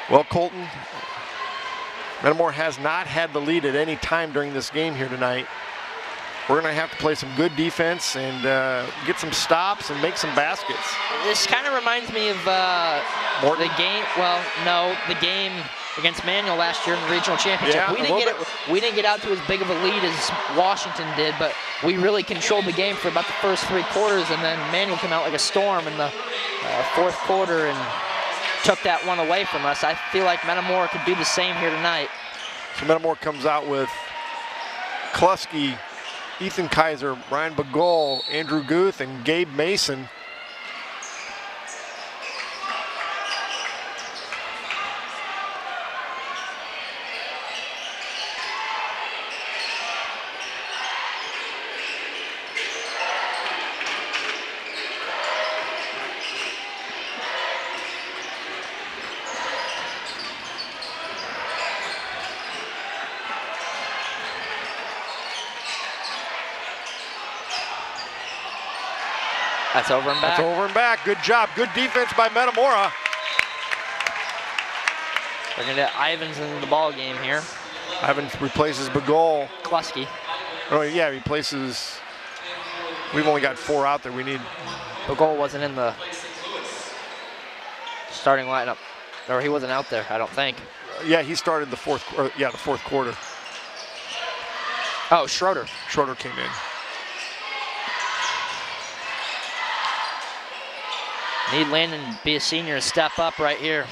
Well, Colton, Metamora has not had the lead at any time during this game here tonight. We're going to have to play some good defense and get some stops and make some baskets. This kind of reminds me of the game. Well, no, the game against Manual last year in the regional championship. Yeah, we didn't get out to as big of a lead as Washington did, but we really controlled the game for about the first 3 quarters, and then Manual came out like a storm in the 4th quarter and took that one away from us. I feel like Metamora could do the same here tonight. So Metamora comes out with Kluski, Ethan Kaiser, Ryan Bagol, Andrew Guth, and Gabe Mason. That's over and back. That's over and back. Good job. Good defense by Metamora. They're going to get Ivans into the ball game here. Ivans replaces Bagol. Kluski. Oh, yeah, replaces. We've only got 4 out there. We need. Bagol wasn't in the starting lineup. Or he wasn't out there, I don't think. Yeah, he started the 4th quarter. Oh, Schroeder. Schroeder came in. Need Landon to be a senior to step up right here.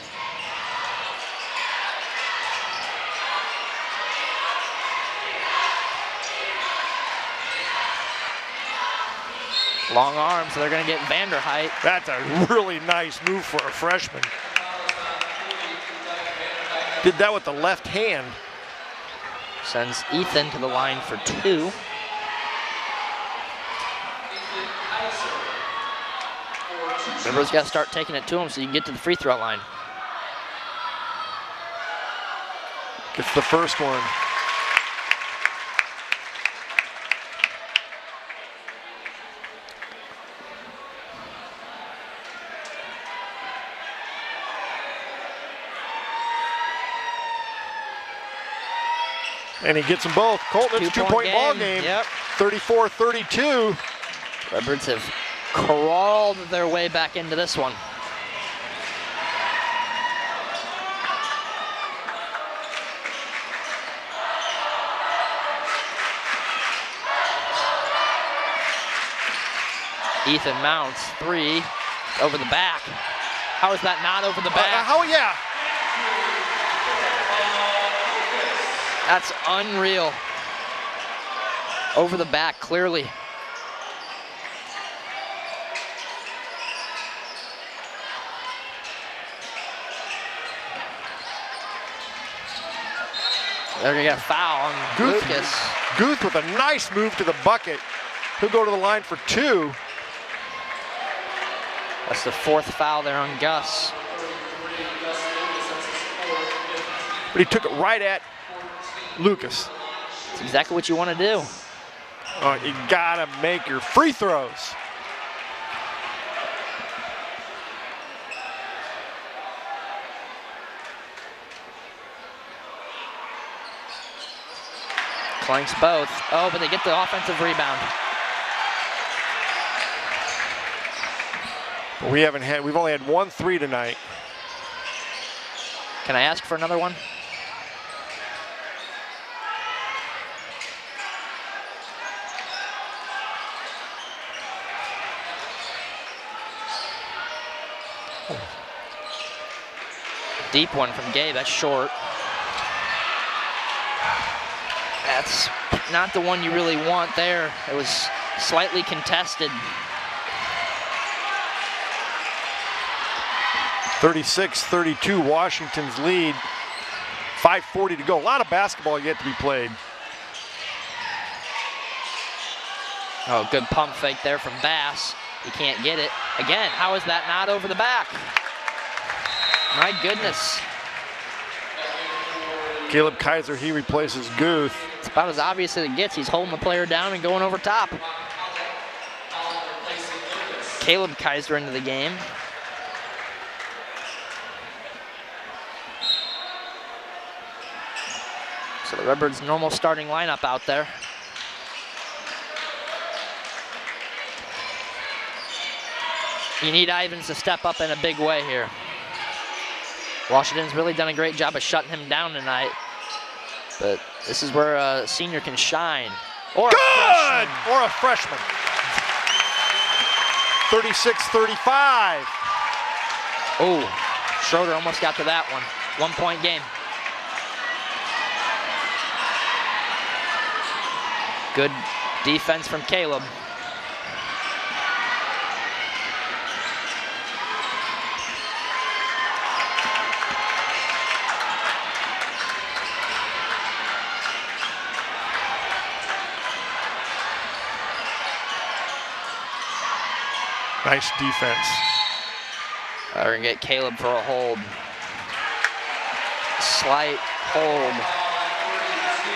Long arms, so they're going to get Vanderheit. That's a really nice move for a freshman. Did that with the left hand. Sends Ethan to the line for 2. Redbird's got to start taking it to him so you can get to the free throw line. Gets the first one. And he gets them both. Colton, it's a two-point ball game. Yep. 34-32. Redbirds have crawled their way back into this one. Ethan Mounts, 3, over the back. How is that not over the back? Yeah. That's unreal. Over the back, clearly. They're gonna get a foul on Lucas. Guth with a nice move to the bucket. He'll go to the line for 2. That's the 4th foul there on Gus. But he took it right at Lucas. That's exactly what you want to do. Oh, you gotta make your free throws. Clanks both. Oh, but they get the offensive rebound. We've only had 1 3 tonight. Can I ask for another one? Deep one from Gabe, that's short. That's not the one you really want there. It was slightly contested. 36-32, Washington's lead. 5:40 to go. A lot of basketball yet to be played. Oh, good pump fake there from Bass. He can't get it. Again, how is that not over the back? My goodness. Caleb Kaiser, he replaces Guth. It's about as obvious as it gets. He's holding the player down and going over top. Caleb Kaiser into the game. So the Redbirds' normal starting lineup out there. You need Ivins to step up in a big way here. Washington's really done a great job of shutting him down tonight. But this is where a senior can shine. Or a freshman. Or a freshman. 36-35. Oh, Schroeder almost got to that one. 1-point game. Good defense from Caleb. Nice defense. They're gonna get Caleb for a hold. Slight hold.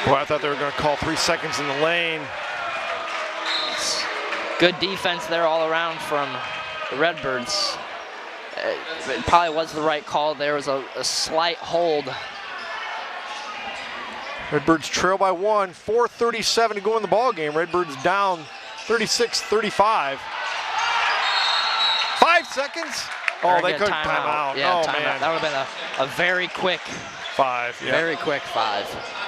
Boy, I thought they were going to call 3 seconds in the lane. Good defense there all around from the Redbirds. It probably was the right call. There was a slight hold. Redbirds trail by 1. 4:37 to go in the ball game. Redbirds down 36-35. 5 seconds. Oh, they couldn't time out. Yeah, oh, timeout. man. That would have been a very quick 5. Yeah. Very quick 5.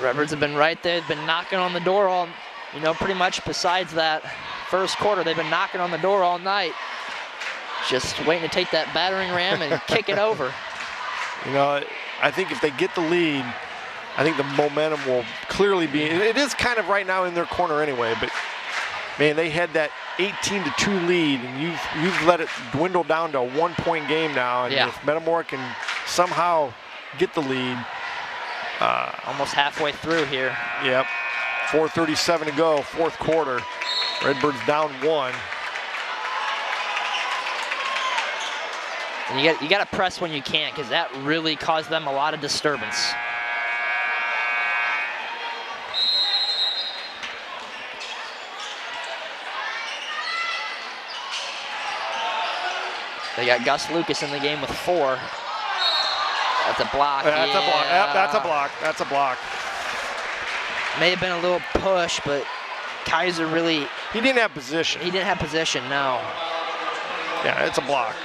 Redbirds have been right there. They've been knocking on the door all, pretty much besides that first quarter. They've been knocking on the door all night. Just waiting to take that battering ram and kick it over. I think if they get the lead, I think the momentum will clearly be, it is kind of right now in their corner anyway, but man, they had that 18-2 lead, and you've let it dwindle down to a 1-point game now. And if Metamora can somehow get the lead, almost halfway through here. Yep. 4:37 to go, fourth quarter. Redbird's down 1. And you got to press when you can, because that really caused them a lot of disturbance. They got Gus Lucas in the game with 4. That's a block. That's a block. Yep, that's a block. That's a block. May have been a little push, but Kaiser really... He didn't have position. He didn't have position, no. Yeah, it's a block.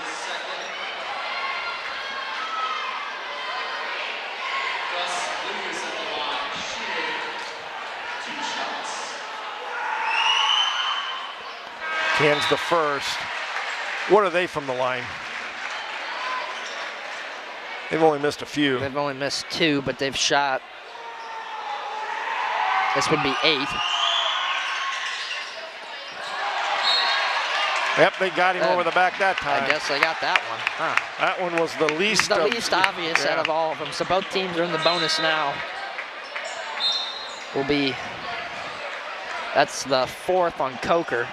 Cans the first. What are they from the line? They've only missed a few. They've only missed 2, but they've shot. This would be 8. Yep, they got him over the back that time. I guess they got that one. Huh. That one was the least. The least obvious out of all of them. So both teams are in the bonus now. That's the 4th on Coker.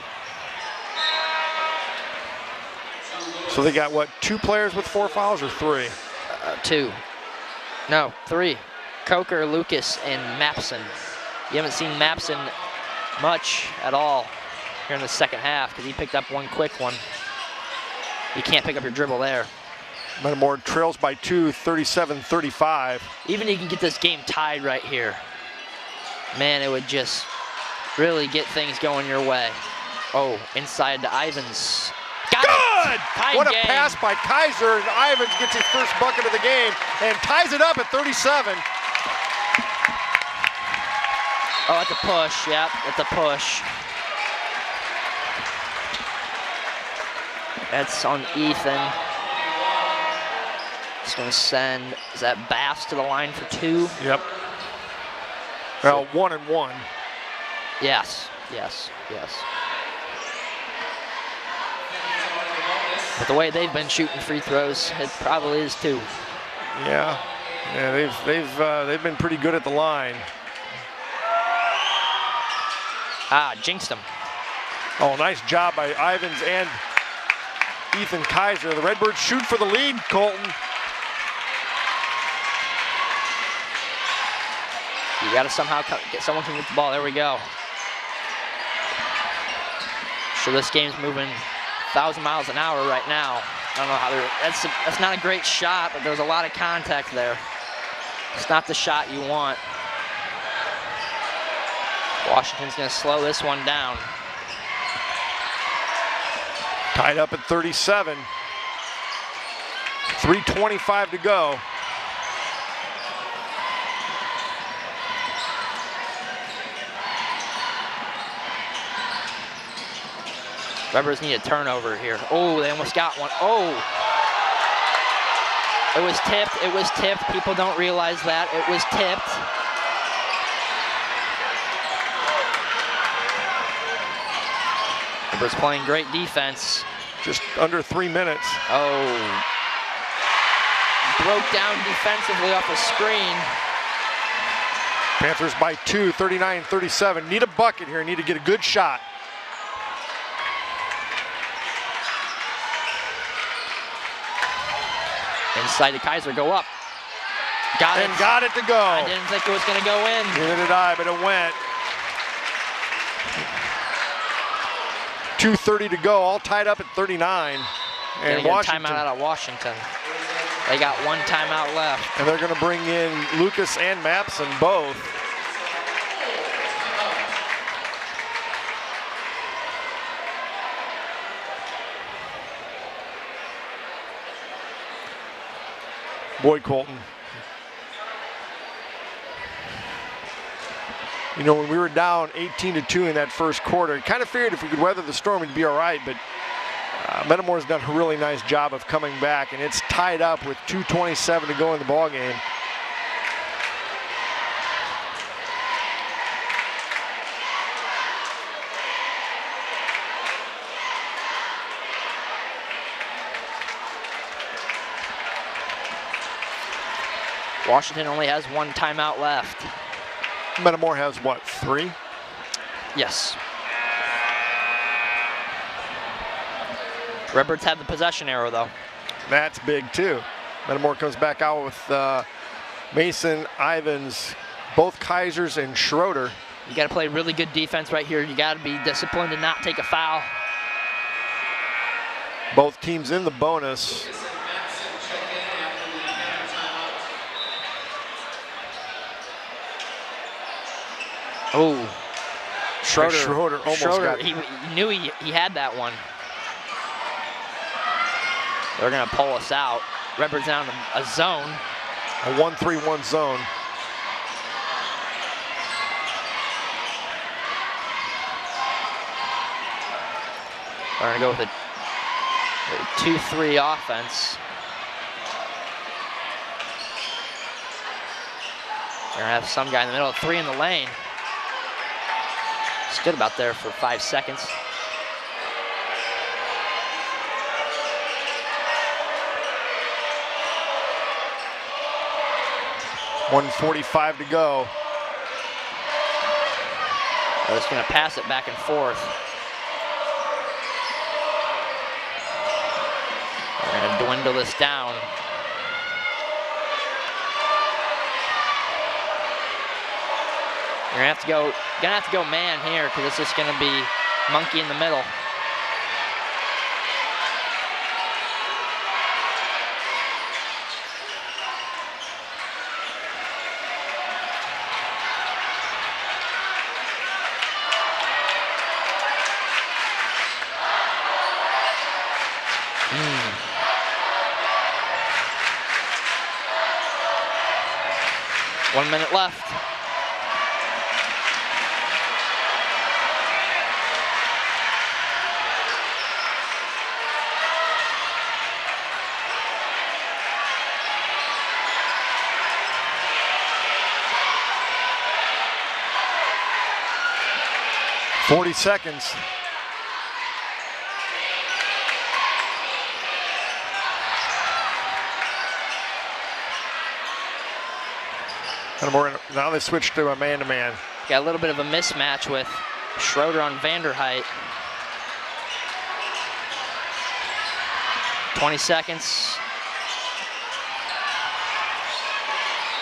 So they got, what, 2 players with 4 fouls or 3? 2. No, 3. Coker, Lucas, and Mapson. You haven't seen Mapson much at all here in the second half because he picked up one quick one. You can't pick up your dribble there. Metamora trails by 2, 37-35. Even you can get this game tied right here. Man, it would just really get things going your way. Oh, inside to Ivins. Good! What a pass by Kaiser, and Ivins gets his first bucket of the game and ties it up at 37. Oh, that's a push. Yep, that's a push. That's on Ethan. He's going to send, is that Bass to the line for 2? Yep. Well, 1 and 1. Yes, yes, yes. But the way they've been shooting free throws, it probably is too. Yeah, they've been pretty good at the line. Jinxed them. Oh, nice job by Ivins and Ethan Kaiser. The Redbirds shoot for the lead, Colton. You got to somehow get someone to get the ball. There we go. So this game's moving 1,000 miles an hour right now. I don't know how they're, that's not a great shot, but there's a lot of contact there. It's not the shot you want. Washington's going to slow this one down. Tied up at 37. 3:25 to go. Redbirds need a turnover here. Oh, they almost got one. Oh. It was tipped. It was tipped. People don't realize that. It was tipped. Redbirds playing great defense. Just under 3 minutes. Oh. Broke down defensively off a screen. Panthers by 2, 39-37. Need a bucket here. Need to get a good shot. Inside to Kaiser, go up. Got it. And got it to go. I didn't think it was going to go in. Neither did I, but it went. 2:30 to go, all tied up at 39. And Washington. Timeout out of Washington. They got one timeout left. And they're going to bring in Lucas and Mapson both. Boy, Colton. You know, when we were down 18-2 in that first quarter, kind of figured if we could weather the storm, it'd be all right, but Metamora's done a really nice job of coming back, and it's tied up with 2:27 to go in the ball game. Washington only has 1 timeout left. Metamora has what, 3? Yes. Redbirds have the possession arrow, though. That's big too. Metamora comes back out with Mason, Ivins, both Kaisers, and Schroeder. You got to play really good defense right here. You got to be disciplined and not take a foul. Both teams in the bonus. Oh, Schroeder almost got it. He knew he had that one. They're going to pull us out. Redbirds down a zone. A 1-3-1 zone. They're going to go with a 2-3 offense. They're going to have some guy in the middle, 3 in the lane. Stood about there for 5 seconds. .145 to go. They're just going to pass it back and forth. They're going to dwindle this down. You're gonna have to go man here because it's just gonna be monkey in the middle. One minute left. .40 seconds. And now they switch to a man-to-man. Got a little bit of a mismatch with Schroeder on Vanderheit. 20 seconds.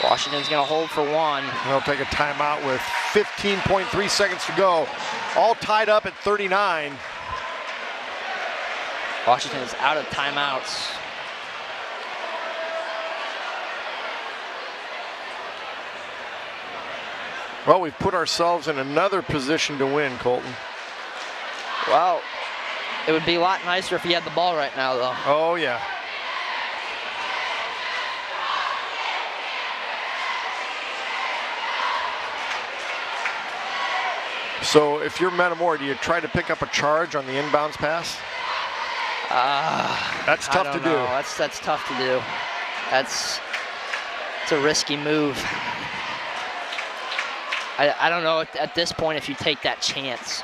Washington's gonna hold for 1. They'll take a timeout with 15.3 seconds to go. All tied up at 39. Washington is out of timeouts. Well, we've put ourselves in another position to win, Colton. Well, it would be a lot nicer if he had the ball right now, though. Oh, yeah. So if you're Metamora, do you try to pick up a charge on the inbounds pass? That's tough to do. That's tough to do. It's a risky move. I don't know at this point if you take that chance.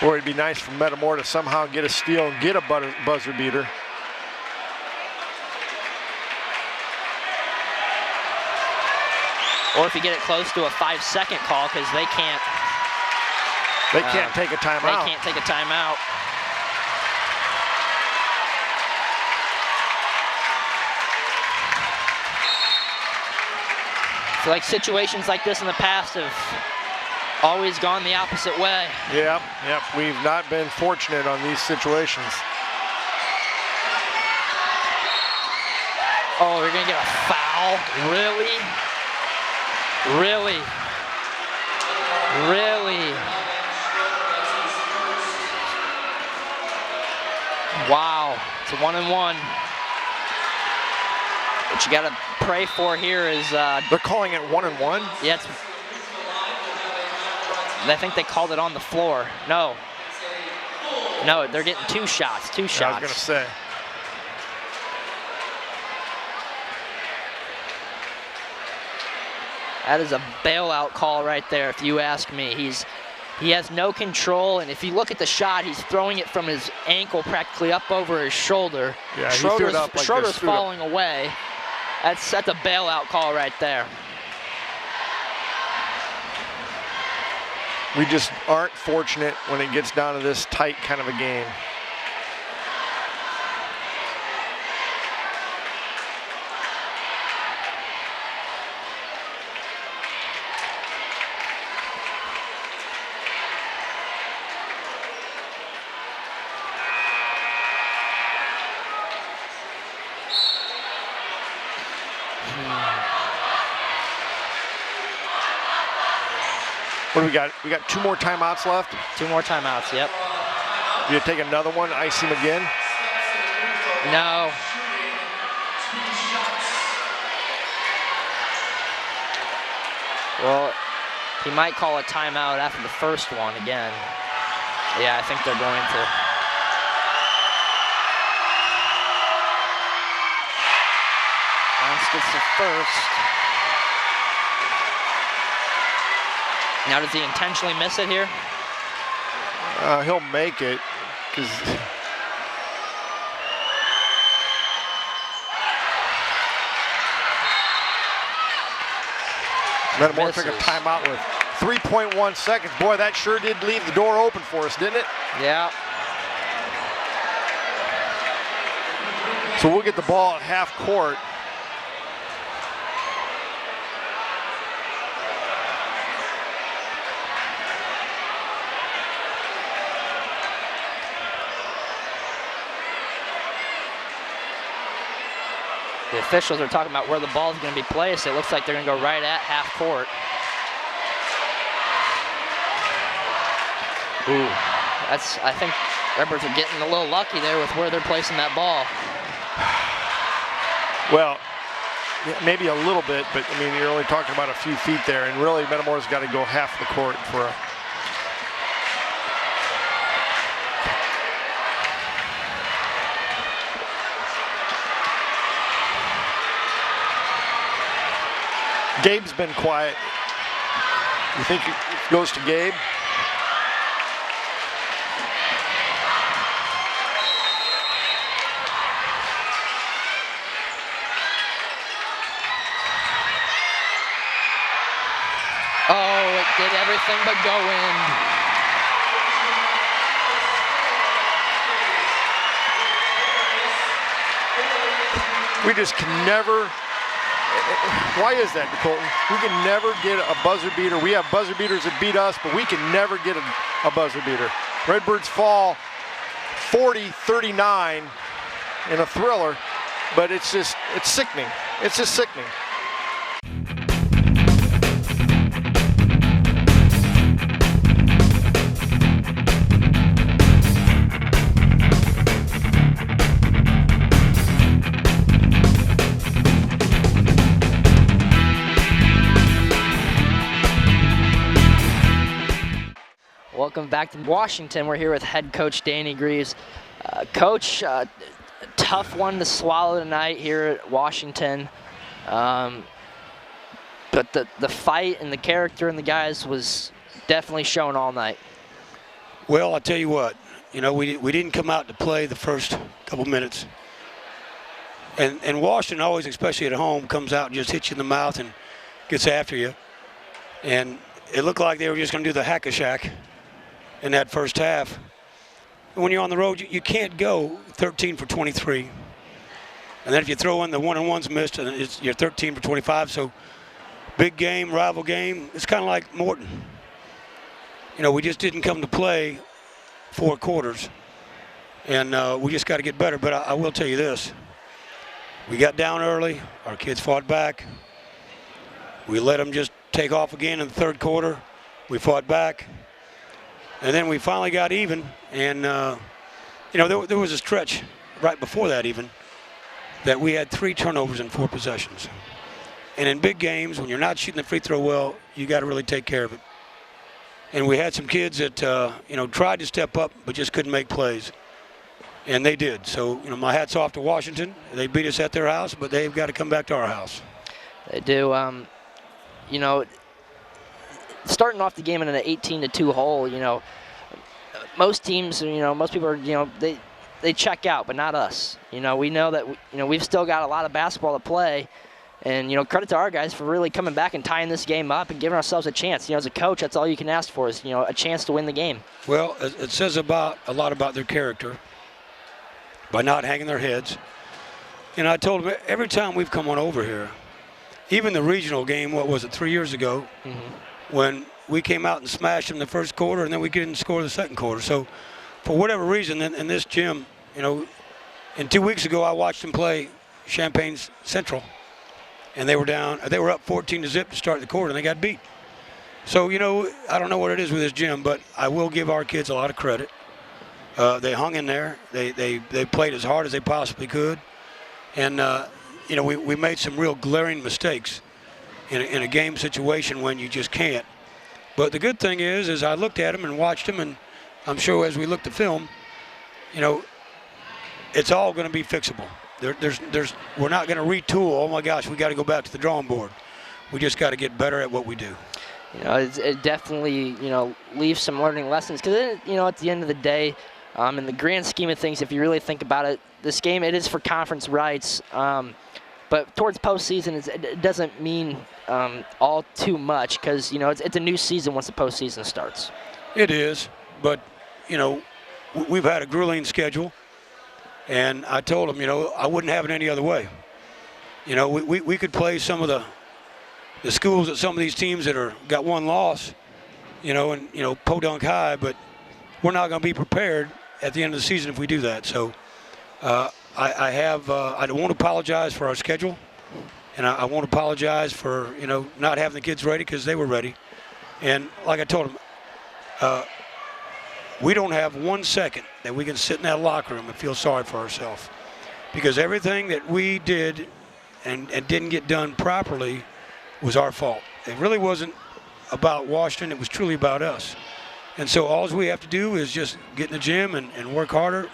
Boy, it'd be nice for Metamora to somehow get a steal and get a buzzer beater. Or if you get it close to a 5-second call, because they can't. They can't take a timeout. They can't take a timeout. I feel like situations like this in the past have always gone the opposite way. Yep. We've not been fortunate on these situations. Oh, they're gonna get a foul? Really? Really? Really? Wow, it's a 1-and-1. What you gotta pray for here is they're calling it 1-and-1? Yeah, I think they called it on the floor. No, they're getting 2 shots. 2 shots. I was gonna say. That is a bailout call right there, if you ask me. He has no control, and if you look at the shot, he's throwing it from his ankle practically up over his shoulder. Yeah, he threw it up like Schroeder's falling away. That's a bailout call right there. We just aren't fortunate when it gets down to this tight kind of a game. What do we got? We got 2 more timeouts left. 2 more timeouts, yep. Do you take another one, ice him again? No. Well, he might call a timeout after the first one again. Yeah, I think they're going to. Lance gets the first. Now, does he intentionally miss it here? He'll make it, because Metamora took a timeout with 3.1 seconds. Boy, that sure did leave the door open for us, didn't it? Yeah. So we'll get the ball at half court. The officials are talking about where the ball is going to be placed. It looks like they're going to go right at half court. Ooh, I think Redbirds are getting a little lucky there with where they're placing that ball. Well, maybe a little bit, but I mean, you're only talking about a few feet there, and really Metamora's got to go half the court for a Gabe's been quiet. You think it goes to Gabe? Oh, it did everything but go in. We just can never. Why is that, Colton? We can never get a buzzer beater. We have buzzer beaters that beat us, but we can never get a buzzer beater. Redbirds fall 40-39 in a thriller, but it's sickening. It's just sickening. Welcome back to Washington. We're here with head coach Danny Greaves. Coach, tough one to swallow tonight here at Washington. But the fight and the character in the guys was definitely shown all night. Well, I'll tell you what, you know, we didn't come out to play the first couple minutes. And Washington always, especially at home, comes out and just hits you in the mouth and gets after you. And it looked like they were just going to do the hack-a-shack in that first half. And when you're on the road, you can't go 13 for 23. And then if you throw in the one-on-ones missed, and you're 13 for 25. So big game, rival game. It's kind of like Morton. You know, we just didn't come to play 4 quarters. And we just got to get better. But I will tell you this. We got down early. Our kids fought back. We let them just take off again in the third quarter. We fought back. And then we finally got even, and you know, there was a stretch right before that even that we had 3 turnovers in 4 possessions. And in big games, when you're not shooting the free throw well, you got to really take care of it. And we had some kids that you know, tried to step up but just couldn't make plays, and they did. So you know, my hat's off to Washington. They beat us at their house, but they've got to come back to our house. They do. You know, starting off the game in an 18-2 hole, you know, most teams, you know, most people are, you know, they check out, but not us. You know, we know that, you know, we've still got a lot of basketball to play, And, credit to our guys for really coming back and tying this game up and giving ourselves a chance. As a coach, that's all you can ask for is, a chance to win the game. Well, it says a lot about their character by not hanging their heads. And I told them every time we've come on over here, even the regional game, 3 years ago, when we came out and smashed them the first quarter and then we didn't score the second quarter. So for whatever reason in this gym, and 2 weeks ago I watched them play Champaign Central. And they were up 14-0 to start the quarter, and they got beat. So, I don't know what it is with this gym, but I will give our kids a lot of credit. They hung in there. They played as hard as they possibly could. And, we made some real glaring mistakes in a game situation when you just can't. But the good thing is I looked at them and watched them, and I'm sure as we look at the film, it's all going to be fixable. We're not going to retool. Oh my gosh, we got to go back to the drawing board. We just got to get better at what we do. It definitely leaves some learning lessons because at the end of the day, in the grand scheme of things, if you really think about it, this game it is for conference rights, but towards postseason it doesn't mean all too much because it's a new season once the postseason starts. It is, but we've had a grueling schedule. And I told them, I wouldn't have it any other way. We could play some of the schools at some of these teams that got one loss, and Podunk High, but we're not going to be prepared at the end of the season if we do that. So I won't apologize for our schedule, and I won't apologize for not having the kids ready because they were ready. And like I told them, we don't have 1 second that we can sit in that locker room and feel sorry for ourselves, because everything that we did and didn't get done properly was our fault. It really wasn't about Washington. It was truly about us. And so all we have to do is just get in the gym and work harder.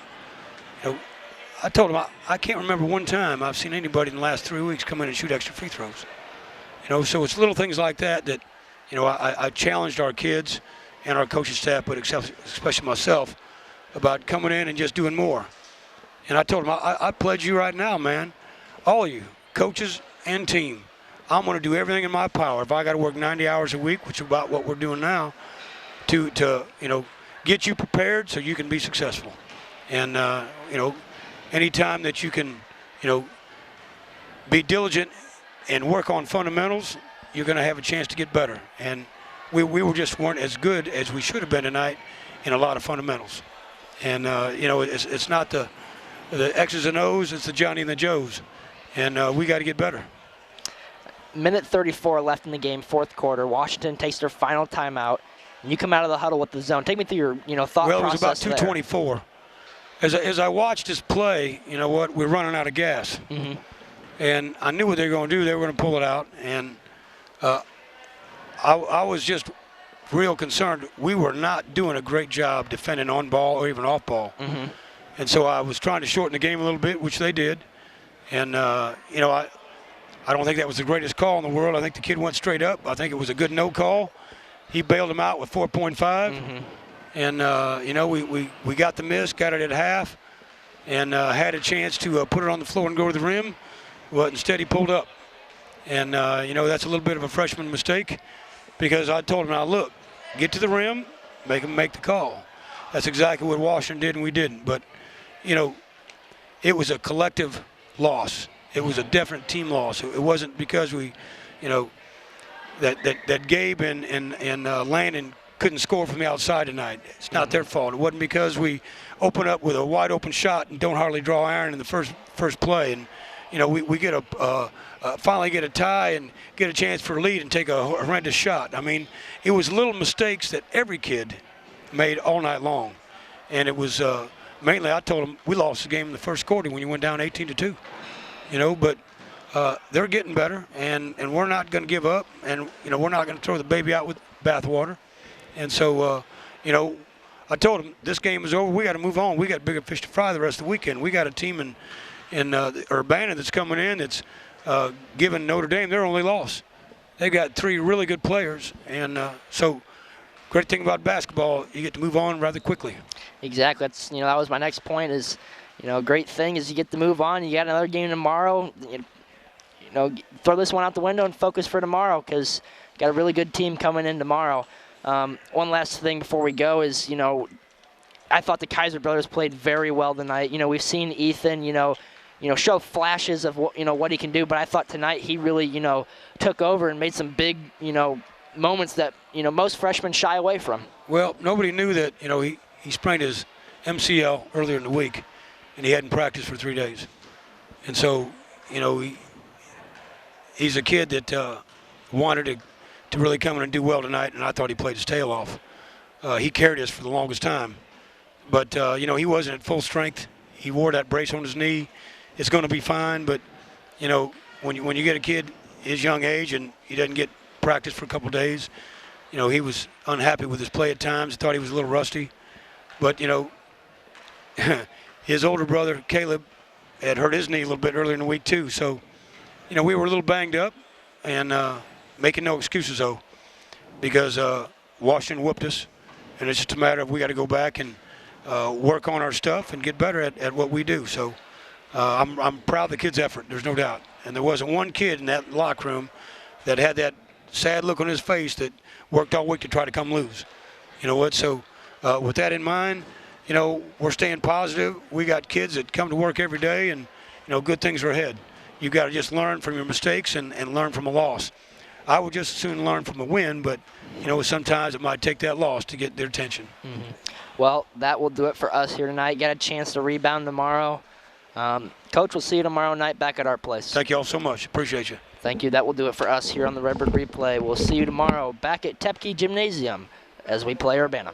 I told them I can't remember one time I've seen anybody in the last 3 weeks come in and shoot extra free throws. So it's little things like that I challenged our kids and our coaching staff, but especially myself, about coming in and just doing more. And I told them, I pledge you right now, man, all of you, coaches and team, I'm going to do everything in my power. If I got to work 90 hours a week, which is about what we're doing now, to get you prepared so you can be successful. And, anytime that you can, be diligent and work on fundamentals, you're going to have a chance to get better. And we weren't as good as we should have been tonight in a lot of fundamentals. And, it's not the X's and O's, it's the Johnny and the Joes. And we got to get better. Minute 34 left in the game, fourth quarter. Washington takes their final timeout. And you come out of the huddle with the zone. Take me through your thought process. Well, it was about 2:24. As I watched this play, we're running out of gas. Mm-hmm. And I knew what they were going to do. They were going to pull it out. And I was just real concerned. We were not doing a great job defending on ball or even off ball. Mm-hmm. And so I was trying to shorten the game a little bit, which they did. And, I don't think that was the greatest call in the world. I think the kid went straight up. I think it was a good no call. He bailed him out with 4.5. Mm-hmm. And, we got the miss, got it at half, and had a chance to put it on the floor and go to the rim. But instead he pulled up. And, that's a little bit of a freshman mistake, because I told him, now look, get to the rim, make him make the call. That's exactly what Washington did, and we didn't. But, it was a collective loss. It was a definite team loss. It wasn't because we, that Gabe and Landon couldn't score from the outside tonight. It's not their fault. It wasn't because we open up with a wide open shot and don't hardly draw iron in the first play. And, we get finally get a tie and get a chance for a lead and take a horrendous shot. I mean, it was little mistakes that every kid made all night long. And it was mainly, I told them, we lost the game in the first quarter when you went down 18-2. But they're getting better, and we're not going to give up, and, we're not going to throw the baby out with bathwater. And so, I told them this game is over. We got to move on. We got bigger fish to fry the rest of the weekend. We got a team in Urbana that's coming in that's giving Notre Dame their only loss. They got 3 really good players, and so great thing about basketball, you get to move on rather quickly. Exactly. That's that was my next point is, great thing is you get to move on. You got another game tomorrow. throw this one out the window and focus for tomorrow, because got a really good team coming in tomorrow. One last thing before we go is, I thought the Kaiser brothers played very well tonight. We've seen Ethan, show flashes of what he can do, but I thought tonight he really, took over and made some big, moments that, most freshmen shy away from. Well, nobody knew that, he sprained his MCL earlier in the week, and he hadn't practiced for 3 days. And so, he's a kid that wanted to really come in and do well tonight, and I thought he played his tail off. He carried us for the longest time. But, he wasn't at full strength. He wore that brace on his knee. It's going to be fine, but, when you get a kid his young age and he doesn't get practice for a couple days, he was unhappy with his play at times, thought he was a little rusty. But, his older brother, Caleb, had hurt his knee a little bit earlier in the week too. So, we were a little banged up, and making no excuses, though, because Washington whooped us, and it's just a matter of we got to go back and work on our stuff and get better at what we do. So I'm proud of the kids' effort, there's no doubt. And there wasn't one kid in that locker room that had that sad look on his face that worked all week to try to come lose. You know what? So with that in mind, we're staying positive. We got kids that come to work every day, and, good things are ahead. You got to just learn from your mistakes and learn from a loss. I would just as soon learn from a win, but, sometimes it might take that loss to get their attention. Mm-hmm. Well, that will do it for us here tonight. Get a chance to rebound tomorrow. Coach, we'll see you tomorrow night back at our place. Thank you all so much. Appreciate you. Thank you. That will do it for us here on the Redbird Replay. We'll see you tomorrow back at Tepke Gymnasium as we play Urbana.